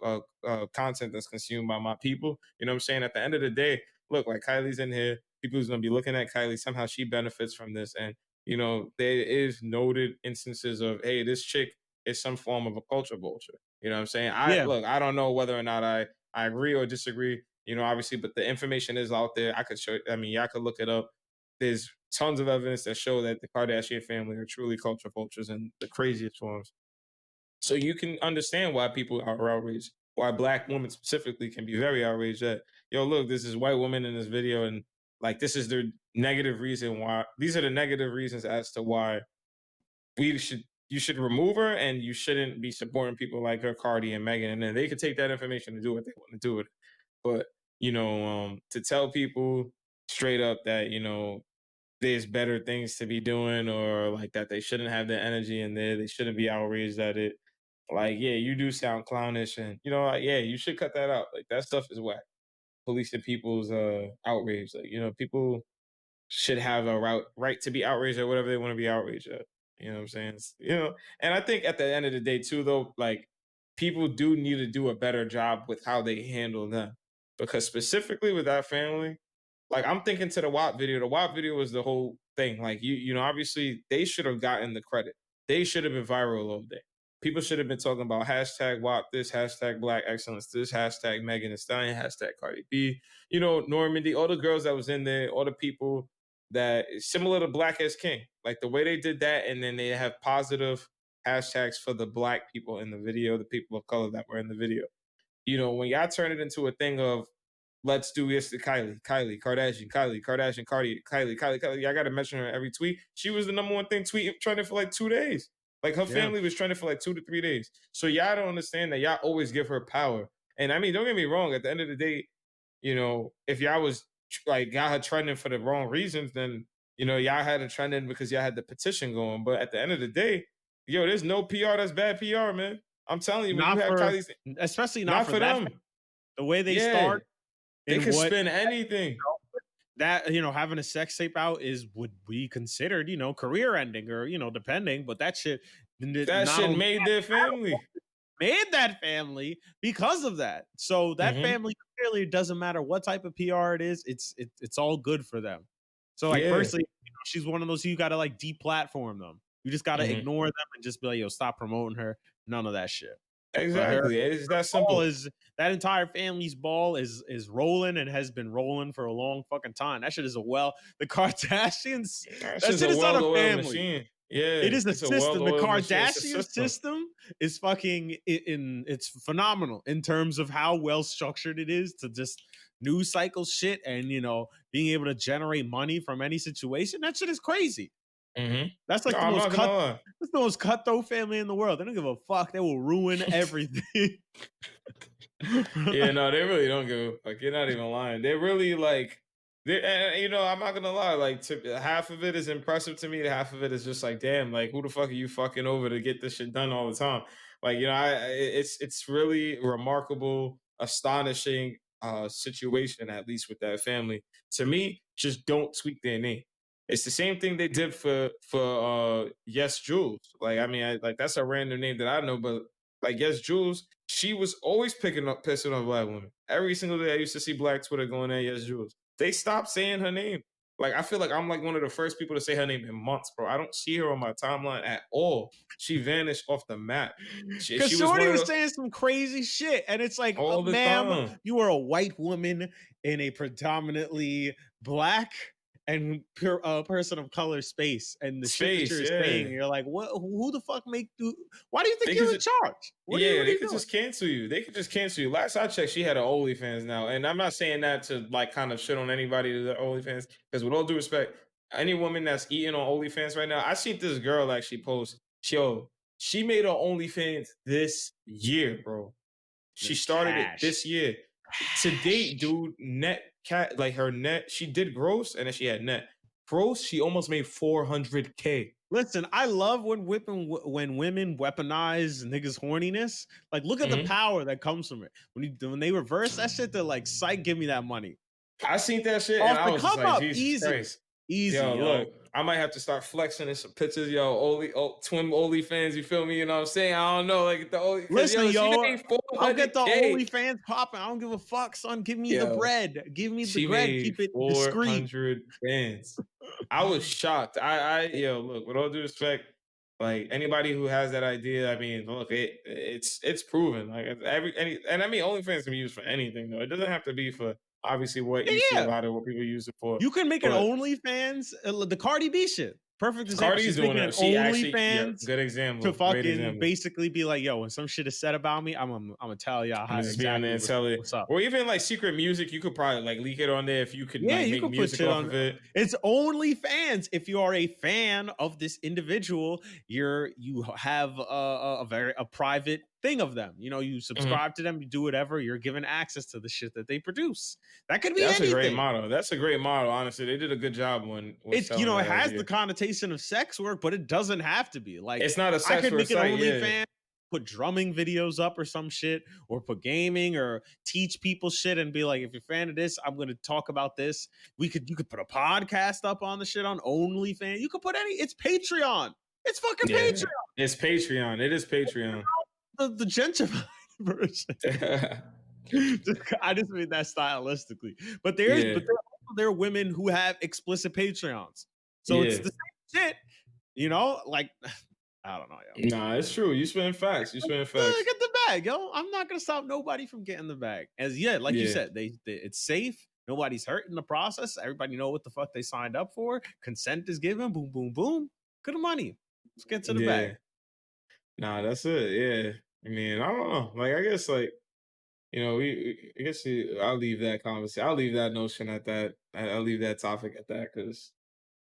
content that's consumed by my people. You know what I'm saying? At the end of the day, look, like Kylie's in here. People's gonna be looking at Kylie. Somehow she benefits from this, and there is noted instances of, hey, this chick is some form of a culture vulture. You know what I'm saying? Yeah. I don't know whether or not I agree or disagree, obviously, but the information is out there. I could show, I mean, y'all could look it up. There's tons of evidence that show that the Kardashian family are truly culture vultures in the craziest forms. So you can understand why people are outraged, why black women specifically can be very outraged that, yo, look, this is white woman in this video, and like this is their negative reason why these are the negative reasons as to why we should you should remove her and you shouldn't be supporting people like her, Cardi and Megan, and then they could take that information and do what they want to do with it. But to tell people straight up that there's better things to be doing or like that they shouldn't have the energy in there, they shouldn't be outraged at it. Like, yeah, you do sound clownish, and like, yeah, you should cut that out. Like that stuff is whack. Policing people's outrage, like people should have a right to be outraged at whatever they want to be outraged at. You know what I'm saying? And I think at the end of the day, too, though, like people do need to do a better job with how they handle them. Because specifically with that family, like I'm thinking to the WAP video. The WAP video was the whole thing. Like obviously they should have gotten the credit. They should have been viral all day. People should have been talking about hashtag WAP this, hashtag Black Excellence this, hashtag Megan Thee Stallion, hashtag Cardi B. Normandy, all the girls that was in there, all the people that is similar to Black as King. Like the way they did that, and then they have positive hashtags for the Black people in the video, the people of color that were in the video. When y'all turn it into a thing of let's do this to Kylie Kardashian, Kylie Kardashian, Kylie. I got to mention her every tweet. She was the number one thing tweeting, trending for like 2 days. Like her Yeah. family was trending for like 2 to 3 days. So y'all don't understand that y'all always give her power. And I mean, don't get me wrong. At the end of the day, if y'all was like y'all had trending for the wrong reasons, then y'all had a trending because y'all had the petition going. But at the end of the day, there's no PR that's bad PR, man. I'm telling you, when you Not have for Kylie's, especially not not for for that them. the way they Yeah, start they and could what spin anything. that having a sex tape out is would be considered career ending or depending, but that shit That not shit only made their family. made that family because of that. So that Hmm. family clearly doesn't matter what type of PR it is, it's all good for them. So like Yeah. personally, she's one of those you gotta like deplatform them. You just gotta Hmm. ignore them and just be like, yo, stop promoting her. None of that shit. But her Exactly. It's that ball simple. is that entire family's ball is rolling and has been rolling for a long fucking time. That shit is the Kardashians. That's That just shit a is not a well-oiled family. machine. It Yeah, is a it's a system. The well-oiled machine. It's a Kardashian system. system is fucking it's phenomenal in terms of how well structured it is to just news cycle shit and being able to generate money from any situation. That shit is crazy. That's No, like the I'm most not gonna lie. that's the most cutthroat family in the world. They don't give a fuck. They will ruin everything. Yeah, no, they really don't give a fuck. You're not even lying. They're really like, I'm not gonna lie. Like, half of it is impressive to me. Half of it is just like, damn, like, who the fuck are you fucking over to get this shit done all the time? Like, it's really remarkable, astonishing situation, at least with that family. To me, just don't tweak their name. It's the same thing they did for Yes Jules. Like, I mean, like that's a random name that I know, but like Yes Jules, she was always pissing on black women. Every single day I used to see black Twitter going at Yes Jules. They stopped saying her name. Like, I feel like I'm like one of the first people to say her name in months, bro. I don't see her on my timeline at all. She vanished off the map. Because She was one Shorty of was the saying some crazy shit, and it's like, all the ma'am, time. you are a white woman in a predominantly black and pure person of color space, and the shit that Space, you're saying, yeah. you're like, what? Who the fuck make you? Why do you think They could you're in just, charge? yeah, What are they you could doing? just cancel you. They could just cancel you. Last I checked, she had an OnlyFans now, and I'm not saying that to like kind of shit on anybody to the OnlyFans, because with all due respect, any woman that's eating on OnlyFans right now, I seen this girl actually post, she made her OnlyFans this year, bro. She started it Cash, this year. To date, cash. dude, net cat like her net, she did gross and then she had net. Gross, she almost made 400K. Listen, I love when women weaponize niggas' horniness. Like, look at the Mhm. power that comes from it. When they reverse that shit, they're like, "Psych, give me that money I seen that shit and off I the was just come like, up, Jesus easily, Christ. easy, Yo, yo." look, I might have to start flexing in some pictures, yo. Twin Only fans, you feel me? You know what I'm saying? I don't know, like the only because Listen, yo, she yo, made I'll get the 400K. OnlyFans popping. I don't give a fuck, son. Give me the Yo, bread. Give me the she bread. made Keep it discreet. 400 fans. I was shocked. Yo, look, with all due respect, like anybody who has that idea, I mean, look, it's proven. Like and I mean, OnlyFans can be used for anything though. It doesn't have to be for obviously what Yeah, you see a yeah. lot of what people use it for. You can make an But OnlyFans, the Cardi B shit. Perfect example. Cardi's She's doing making an it. She actually, yeah, OnlyFans good to example, great fucking example. basically be like, yo, when some shit is said about me, I'm gonna tell y'all I'm how gonna just be on there exactly and tell it, what's up. or even like secret music. You could probably like leak it on there if you could Yeah, like you make could put music shit off on. of it. It's OnlyFans. If you are a fan of this individual, you have a private thing of them. You Mhm. subscribe to them, you do whatever. You're given access to the shit that they produce. That could be That's a great anything. model. That's a great model. Honestly, they did a good job when with It selling it that has the idea. connotation of sex work, but it doesn't have to be. Like, It's not a I sex could work make an site, yeah. OnlyFans, put drumming videos up or some shit, or put gaming or teach people shit and be like, if you're a fan of this, I'm gonna talk about this. You could put a podcast up on the shit on OnlyFans. You could put it's Patreon. It's fucking Yeah, Patreon. it's Patreon. It is Patreon. The gentrified version. I just mean that stylistically. But Yeah, there are women who have explicit Patreons. So it's yeah. the same shit, like I don't know, yo. Nah, it's true. You spend facts. You spend facts. Get the bag, yo. I'm not gonna stop nobody from getting the bag. As yeah, like you Yeah, said, it's safe. Nobody's hurt in the process. Everybody know what the fuck they signed up for. Consent is given. Boom, boom, boom. Good money. Let's get to the yeah. bag. Nah, that's it. Yeah. I mean, I don't know. Like, I guess like I guess I'll leave that conversation. I'll leave that notion at that. I'll leave that topic at that because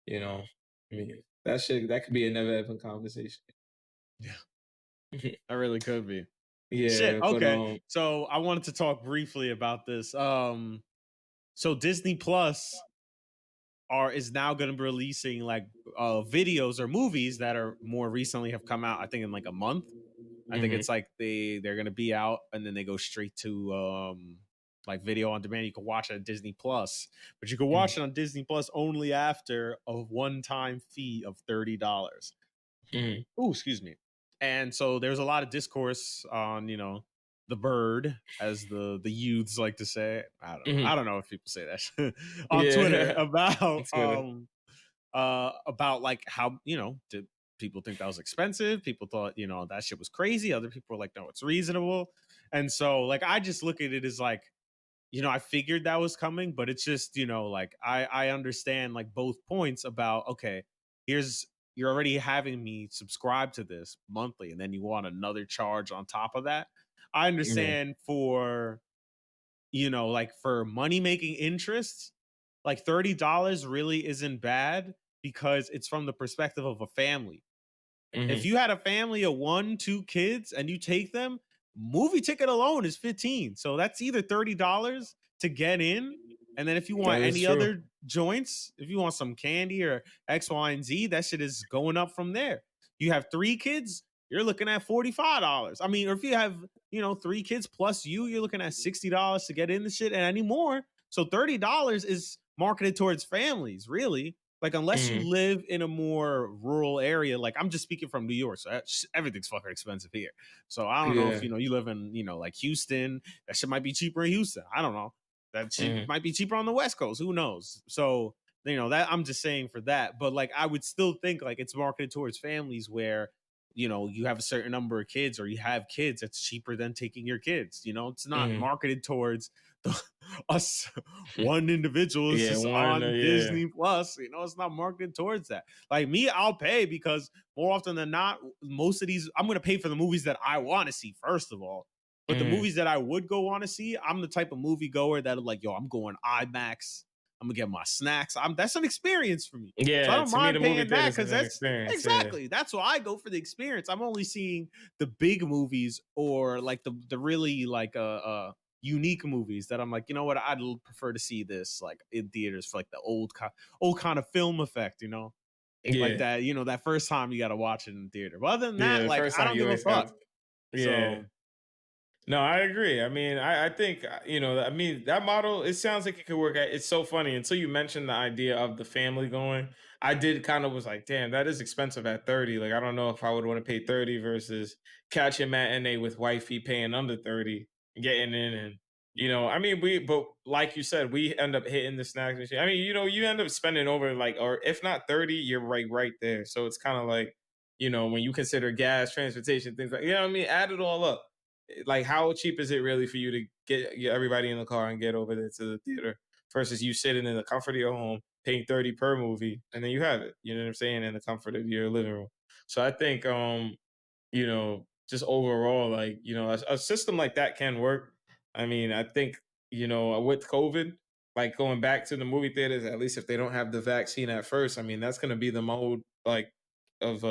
you know, I mean, that could be a never ending conversation. Yeah, I really could be. Shit. Yeah, but Okay. So I wanted to talk briefly about this. So Disney Plus is now going to be releasing like videos or movies that are more recently have come out. I think in like a month. I think mhm, it's like they're going to be out and then they go straight to like video on demand. You can watch it at Disney Plus, but you can mhm, watch it on Disney Plus only after a one-time fee of $30. mhm. Oh, excuse me. And so there's a lot of discourse on, the bird, as the youths like to say. I don't know. Mhm. I don't know if people say that on Twitter Yeah. It's good. about like how, did people think that was expensive? People thought, that shit was crazy. Other people were like, no, it's reasonable. And so like I just look at it as like, I figured that was coming, but it's just, like I understand like both points about, okay, here's you're already having me subscribe to this monthly, and then you want another charge on top of that. I Yeah. understand for, like for money making interests, like $30 really isn't bad because it's from the perspective of a family. If Mhm. you had a family of 1, 2 kids and you take them, movie ticket alone is 15. So that's either $30 to get in. And then if you That want is any true. other joints, if you want some candy or X, Y, and Z, that shit is going up from there. You have 3 kids, you're looking at $45. I mean, or if you have, 3 kids plus you're looking at $60 to get in the shit and any more. So $30 is marketed towards families, really. Like, unless you Mhm. live in a more rural area, like I'm just speaking from New York, so everything's fucking expensive here. So I don't know if Yeah. you live in like Houston, that shit might be cheaper in Houston. I don't know. That shit Mhm. might be cheaper on the West Coast. Who knows? So that I'm just saying for that. But like I would still think like it's marketed towards families where you have a certain number of kids or you have kids. It's cheaper than taking your kids. It's not Mhm. marketed towards us one individual is Yeah, just one, on yeah. Disney Plus. It's not marketed towards that. Like me, I'll pay because more often than not, most of these I'm gonna pay for the movies that I want to see, first of all. But the Mhm. movies that I would go want to see, I'm the type of movie goer that like, yo, I'm going IMAX. I'm gonna get my snacks. That's an experience for me. So I Yeah, don't to me, mind the movie paying that theaters because is an that's experience, yeah. exactly that's why I go for the experience. I'm only seeing the big movies or like the really like unique movies that I'm like, you know what, prefer to see this like in theaters for like the old kind of film effect, like Yeah. that, that first time you got to watch it in theater. But other than Yeah, that, the like first I time don't you give a always got fuck. yeah. So No, I agree. I mean, I think I mean that model. It sounds like it could work. It's so funny until you mentioned the idea of the family going. I did kind of was like, damn, that is expensive at 30. Like, I don't know if I would want to pay 30 versus catching matinee with wifey paying under 30, getting in and I mean, but like you said, we end up hitting the snacks machine. I mean, you end up spending over like, or if not 30, you're right there. So it's kind of like, when you consider gas, transportation, things like, what I mean, add it all up, like how cheap is it really for you to get everybody in the car and get over there to the theater versus you sitting in the comfort of your home paying 30 per movie and then you have it, you know what I'm saying, in the comfort of your living room. So I think just overall, like, a system like that can work. I mean, I think, with COVID, like going back to the movie theaters, at least if they don't have the vaccine at first, I mean, that's going to be the mode, like, of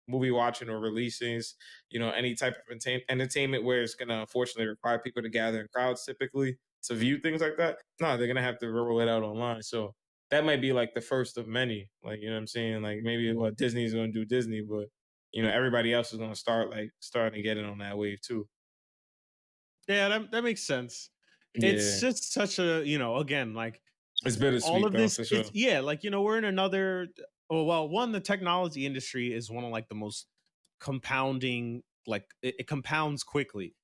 movie watching or releasings, any type of entertainment where it's going to unfortunately require people to gather in crowds typically to view things like that. No, they're going to have to roll it out online. So that might be like the first of many. Like, what I'm saying? Like maybe what Disney's going to do Disney, but everybody else is going to starting to get in on that wave too. yeah, that makes sense. It's Yeah, just such a, again, like it's all bittersweet of though, this, for sure. it's yeah, like we're in another, oh well, one, the technology industry is one of like the most compounding, like it compounds quickly.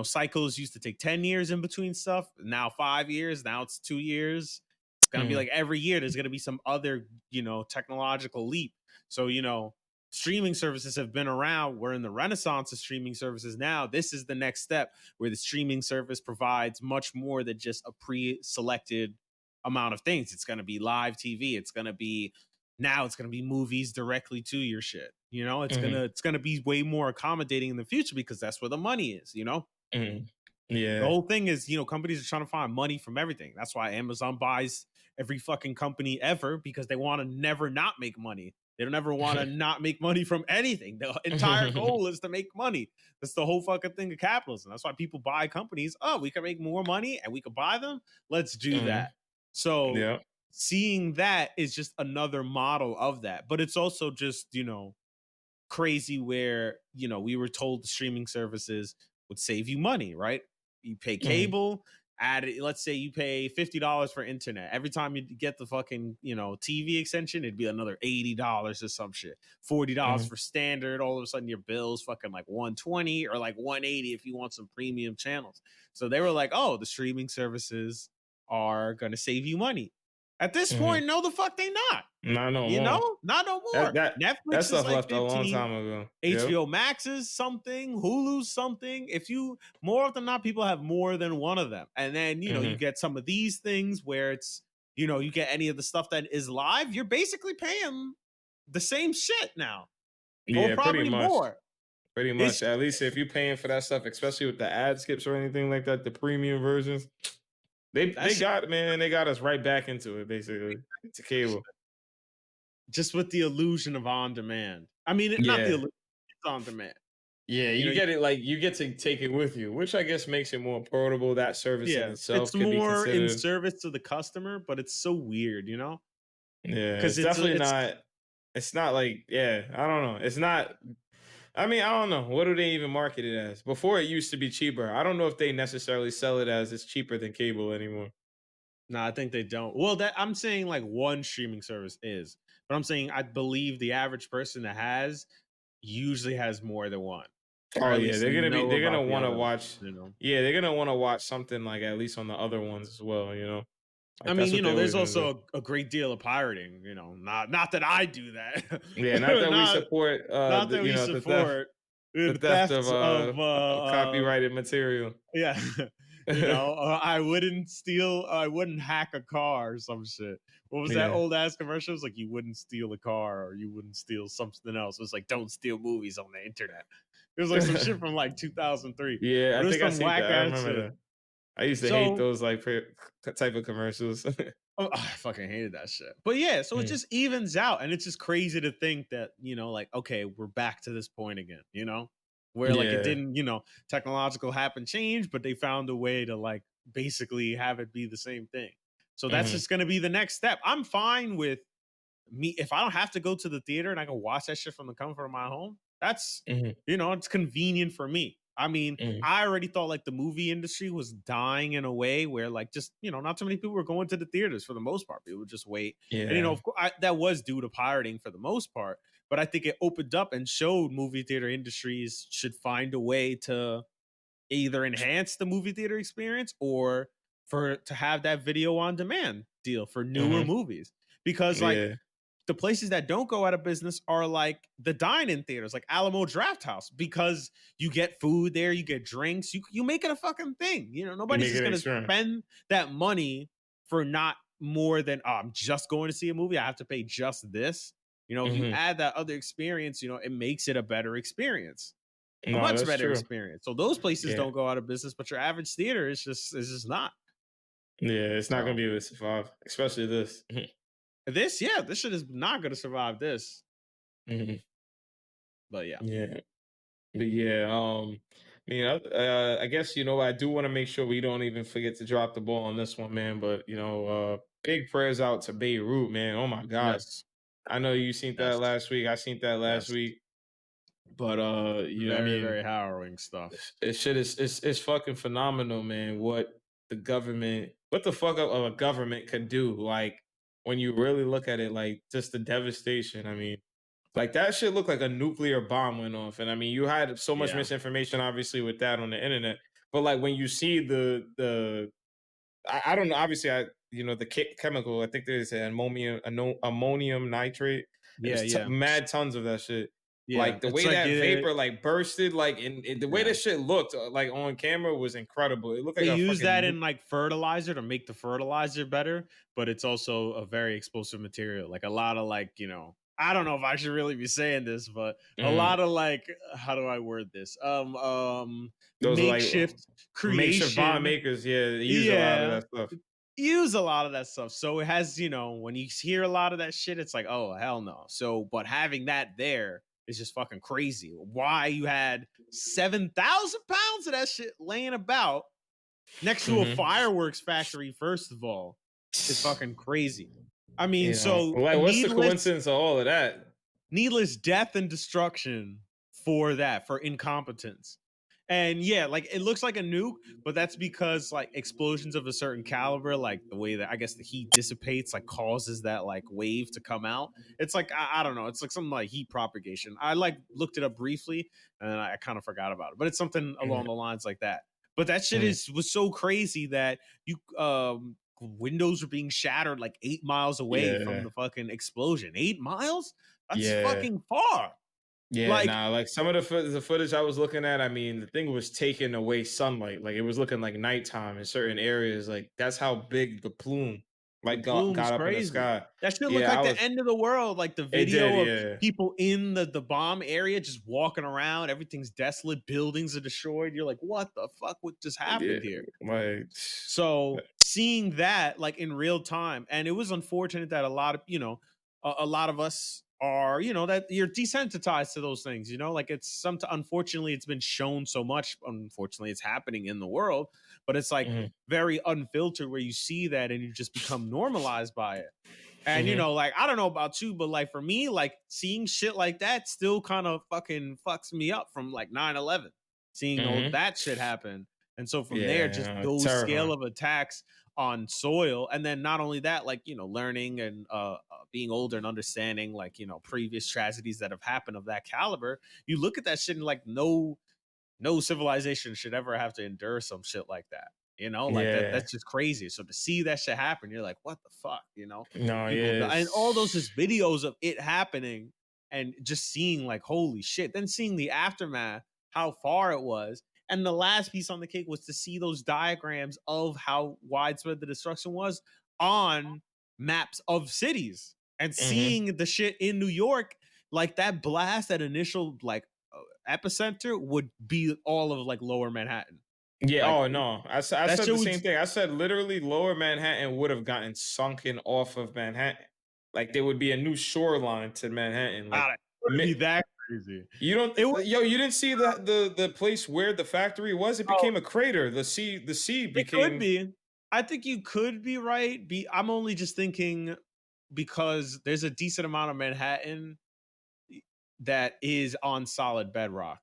Cycles used to take 10 years in between stuff, now 5 years, now it's 2 years. It's gonna be Mhm, like every year there's gonna be some other, technological leap. So streaming services have been around. We're in the renaissance of streaming services now. This is the next step where the streaming service provides much more than just a pre-selected amount of things. It's going to be live TV. It's going to be movies directly to your shit. mhm, It's gonna be way more accommodating in the future because that's where the money is. mhm. The Yeah. whole thing is, companies are trying to find money from everything. That's why Amazon buys every fucking company ever because they want to never not make money. They don't ever want to not make money from anything. The entire goal is to make money. That's the whole fucking thing of capitalism. That's why people buy companies. Oh, we can make more money and we can buy them. Let's do Mhm. that. So Yeah. seeing that is just another model of that. But it's also just, crazy where we were told the streaming services would save you money, right? You pay Mhm, cable, add it, let's say you pay $50 for internet. Every time you get the fucking TV extension, it'd be another $80 or some shit. $40 mhm, for standard. All of a sudden your bill's fucking like 120 or like 180 if you want some premium channels. So they were like, oh, the streaming services are gonna save you money. At this mhm. point, no, the fuck they not. Not no more. Not no That more. that that Netflix is stuff like left a long 15, time ago. Yep. HBO Max is something, Hulu's something. If you more often than not, people have more than one of them. And then, you Mhm, get some of these things where it's, you get any of the stuff that is live, you're basically paying. the same shit now, or Yeah, pretty probably much. more. Pretty much. It's At least if you're paying for that stuff, especially with the ad skips or anything like that, the premium versions, that they shit got man, they got us right back into it basically. To cable. just with the illusion of on demand. I mean, not the Yeah. illusion, it's on demand. Yeah, You you know, get it like you get to take it with you, which I guess makes it more portable. That service in yeah, it's itself could be more in considered. service to the customer, but it's so weird, you know, Yeah, because it's definitely it's not. It's not like yeah, I don't know. It's not. I mean, I don't know. What do they even market it as? Before it used to be cheaper. I don't know if they necessarily sell it as it's cheaper than cable anymore. no, I think they don't. Well, that I'm saying like one streaming service is, but I'm saying I believe the average person that has usually has more than one, or Oh at yeah, least know they're gonna about the want to other ones, watch. you know. Yeah, they're gonna want to watch something like at least on the other ones as well. You know, I like that's mean, what they're there's always gonna do. also a great deal of pirating, not that I do that. Yeah, not that we not support not that we the support the theft of thefts of copyrighted material. yeah, I wouldn't hack a car or some shit. What was that Yeah. old ass commercial? It was like you wouldn't steal a car or you wouldn't steal something else. It was like don't steal movies on the internet. It was like some shit from like 2003, Yeah, but I it was think I some seen that. whack I ass remember shit. that. I used to hate So those like type of commercials. oh, I fucking hated that shit. But yeah, so it Mm. just evens out. And it's just crazy to think that, like, okay, we're back to this point again, where like it Yeah. didn't, technological happen change, but they found a way to like basically have it be the same thing. So that's Hmm. just going to be the next step. I'm fine with me if I don't have to go to the theater and I can watch that shit from the comfort of my home. That's Hmm. it's convenient for me. I mean, Hmm. I already thought like the movie industry was dying in a way where like just not too many people were going to the theaters for the most part. People would just wait, and Yeah. of course that was due to pirating for the most part. But I think it opened up and showed movie theater industries should find a way to either enhance the movie theater experience or for to have that video on demand deal for newer Hmm. movies because like Yeah. the places that don't go out of business are like the dine-in theaters, like Alamo Draft House, because you get food there, you get drinks, you make it a fucking thing. You Nobody's make just it gonna experience. spend that money for not more than I'm just going to see a movie. I have to pay just this. If you Hmm. add that other experience, it makes it a better experience, a No, much that's better true. experience. So those places Yeah. don't go out of business, but your average theater is just not. Yeah. It's not gonna So be able to survive, especially this. this shit is not gonna survive this. Hmm. But yeah, Yeah. But yeah, I guess I do want to make sure we don't even forget to drop the ball on this one, man. But big prayers out to Beirut, man. Oh my God, yes, I know you seen that yes. last week. I seen that last Yes. week. But I Very, mean, very harrowing stuff. it shit is it's fucking phenomenal, man. What the fuck a government could do, like when you really look at it, like just the devastation. I mean. Like that shit looked like a nuclear bomb went off, and I mean, you had so much Yeah. misinformation, obviously, with that on the internet. But like when you see I don't know, obviously, the chemical. I think there's an ammonium nitrate. It Yeah, was yeah. mad tons of that shit. Yeah. Like the It's way like that it vapor like bursted, like and the way yeah. that shit looked, like on camera, was incredible. It looked They like a use that fucking in like fertilizer to make the fertilizer better, but it's also a very explosive material. Like a lot of like, I don't know if I should really be saying this, but a mm, lot of like how do I word this? those are like Makeshift makeshift bomb creation. makers. Yeah, they use a lot of Yeah. that stuff. Use a lot of that stuff. So it has, when you hear a lot of that shit, it's like, oh hell no. So, but having that there is just fucking crazy. Why you had 7,000 pounds of that shit laying about next to a Hmm. fireworks factory, first of all, is fucking crazy. I mean, so Like, what's the needless coincidence of all of that? needless death and destruction for that, for incompetence. And yeah, like it looks like a nuke, but that's because like explosions of a certain caliber, like the way that I guess the heat dissipates, like causes that like wave to come out. It's like I don't know, it's like something like heat propagation. I like looked it up briefly and then I kind of forgot about it, but it's something Mhm, along the lines like that. But that shit mhm. was so crazy that you windows are being shattered like 8 miles away from Yeah, the fucking explosion. 8 miles? That's yeah, fucking far. yeah. Like, Nah, like some of the footage I was looking at. I mean, the thing was taking away sunlight. Like it was looking like nighttime in certain areas. Like that's how big the plume. The like plume is got up in the crazy. sky. That shit looked Yeah, like I the was. end of the world, like the It did. video of Yeah. people in the bomb area just walking around. Everything's desolate. Buildings are destroyed. You're like, what the fuck? What just Yeah. happened here? Like. So seeing that like in real time, and it was unfortunate that a lot of a lot of us are that you're desensitized to those things. Like it's some unfortunately it's been shown so much. Unfortunately, it's happening in the world, but it's like Mhm. very unfiltered where you see that and you just become normalized by it. And Mhm. like I don't know about you, but like for me, like seeing shit like that still kind of fucking fucks me up from like 9/11, seeing all Mhm. that shit happen. And so from there, Yeah. just those scale Terrifying. of attacks on soil, and then not only that, like learning and being older and understanding like previous tragedies that have happened of that caliber, you look at that shit and like no civilization should ever have to endure some shit like that. Like Yeah. that's just crazy. So to see that shit happen, you're like, what the fuck? No. People die, and all those Yes. just videos of it happening and just seeing like, holy shit. Then seeing the aftermath, how far it was. And the last piece on the cake was to see those diagrams of how widespread the destruction was on maps of cities and Mhm. seeing the shit in New York, like that blast, that initial like epicenter would be all of like lower Manhattan. Yeah. Like Oh no. I that said shit the would same thing. I said literally Lower Manhattan would have gotten sunken off of Manhattan. Like there would be a new shoreline to Manhattan. Like it wouldn't be mi- that crazy. you don't. It would Yo, you didn't see the place where the factory was. It oh, became a crater. The sea it could became. be. I think you could be right. I'm only just thinking because there's a decent amount of Manhattan that is on solid bedrock.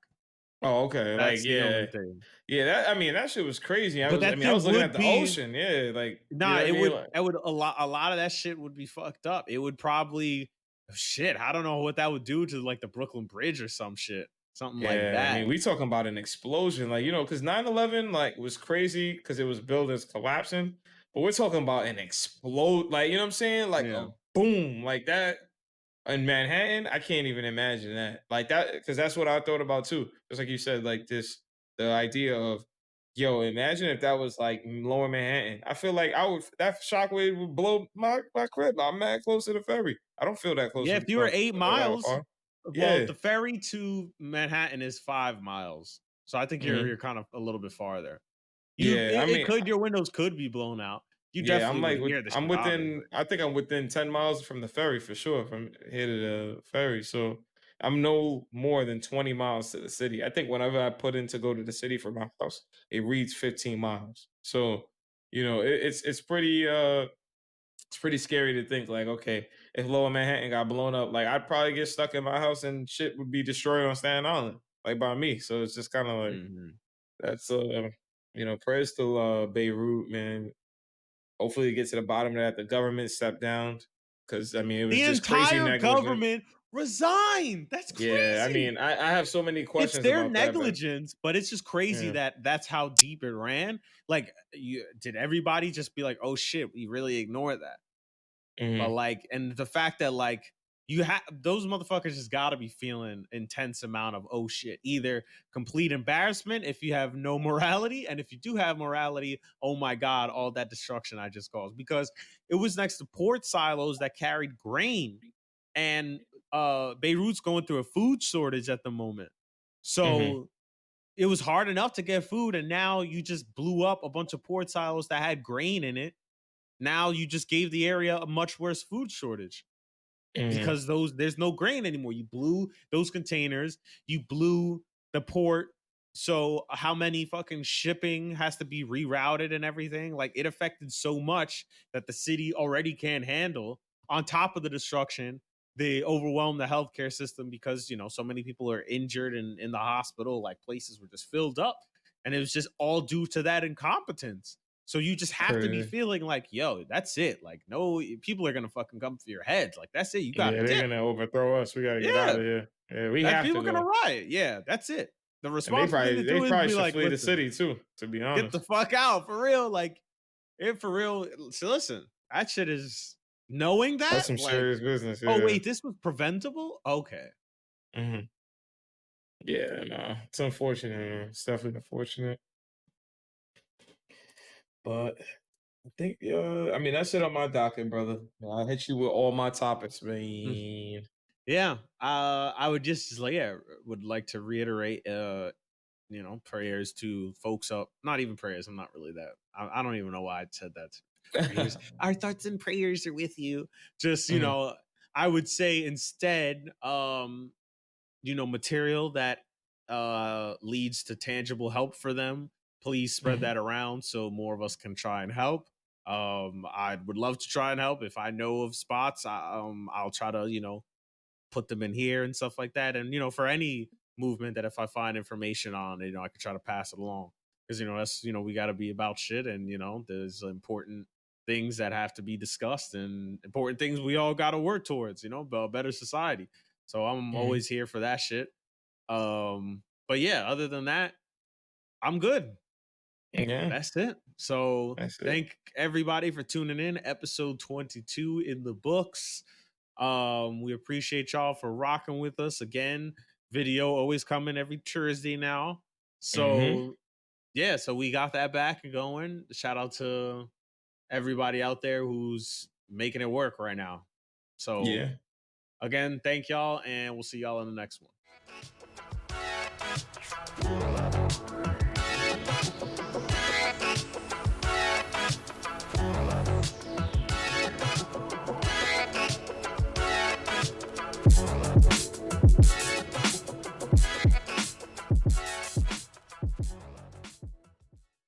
Oh, okay. Like That's the only yeah, thing. yeah. That shit was crazy. But that I shit was looking at would the be ocean. Yeah, like you nah, know what I it mean. would Like, it would a lot of that shit would be fucked up. It would probably shit. I don't know what that would do to like the Brooklyn Bridge or some shit. Something like yeah, I that. mean, we talking about an explosion, like because 9/11 like was crazy because it was buildings collapsing, but we're talking about an explode, like you know what I'm saying, like a Yeah. boom, like that in Manhattan. I can't even imagine that, like that, because that's what I thought about too. Just like you said, like the idea of, yo, imagine if that was like Lower Manhattan. I feel like that shockwave would blow my crib. I'm mad close to the ferry. I don't feel that close Yeah, to if you were 8 miles, far. well, Yeah. the ferry to Manhattan is 5 miles. So I think you're Mhm. you're kind of a little bit farther. Yeah. I mean, Your windows could be blown out. You yeah, definitely would hear the I'm shit, within. obviously. I think I'm within 10 miles from the ferry for sure. From here to the ferry, so I'm no more than 20 miles to the city. I think whenever I put in to go to the city for my house, it reads 15 miles. So it's pretty scary to think like, okay, if Lower Manhattan got blown up, like I'd probably get stuck in my house and shit would be destroyed on Staten Island, like by me. So it's just kind of like Mhm. that's prayers to Beirut, man. Hopefully, get to the bottom of that. The government stepped down because I mean it was The just crazy entire negligent. government resigned. That's Yeah, I crazy. mean I have so many It's questions their about that, but negligence, but it's just crazy yeah, that that's how deep it ran. Like, did everybody just be like, "Oh shit, we really ignore that"? But hmm like, and the fact that like you have those motherfuckers just got to be feeling intense amount of oh shit, either complete embarrassment if you have no morality, and if you do have morality, oh my god, all that destruction I just caused, because it was next to port silos that carried grain, and Beirut's going through a food shortage at the moment, hmm so it was hard enough to get food, and now you just blew up a bunch of port silos that had grain in it. Now you just gave the area a much worse food shortage hmm because those there's no grain anymore. You blew those containers, you blew the port. So how many fucking shipping has to be rerouted and everything? Like it affected so much that the city already can't handle. On top of the destruction, they overwhelmed the healthcare system because so many people are injured and in the hospital. Like places were just filled up, and it was just all due to that incompetence. So you just have to be crazy. feeling like, yo, that's it. Like, no, people are gonna fucking come for your head. Like, that's it. You got Yeah, to they're dip. gonna overthrow us. We gotta get out Yeah, of here. Yeah, we that have to people are gonna go, riot. Yeah, that's it. The and responsible thing to they do is probably be should like, flee the listen, city too. To be get the honest, fuck out for real. Like, it for real. So listen, that shit is knowing that's that. some Like, serious business. oh Yeah. wait, this was preventable. Okay. hmm Yeah, no, it's unfortunate. Man. It's definitely unfortunate, but I think, I mean, that's it on my docket, brother. I hit you with all my topics, man. Yeah, I would just like would like to reiterate prayers to folks up, not even prayers, I'm not really that, I don't even know why I said that. Prayers, our thoughts and prayers are with you. Just Mhm, I would say instead, material that leads to tangible help for them, please spread mhm, that around so more of us can try and help. I would love to try and help. If I know of spots, I'll try to put them in here and stuff like that. And for any movement that if I find information on, I could try to pass it along, because that's we got to be about shit, and there's important things that have to be discussed and important things we all got to work towards, a better society. So I'm mhm. always here for that shit. But yeah, other than that, I'm good. Yeah, That's it. So that's it. thank everybody for tuning in. Episode 22 in the books. We appreciate y'all for rocking with us again. Video always coming every Thursday now. Mhm. So yeah, so we got that back and going. Shout out to everybody out there who's making it work right now. So Yeah. again, thank y'all, and we'll see y'all in the next one.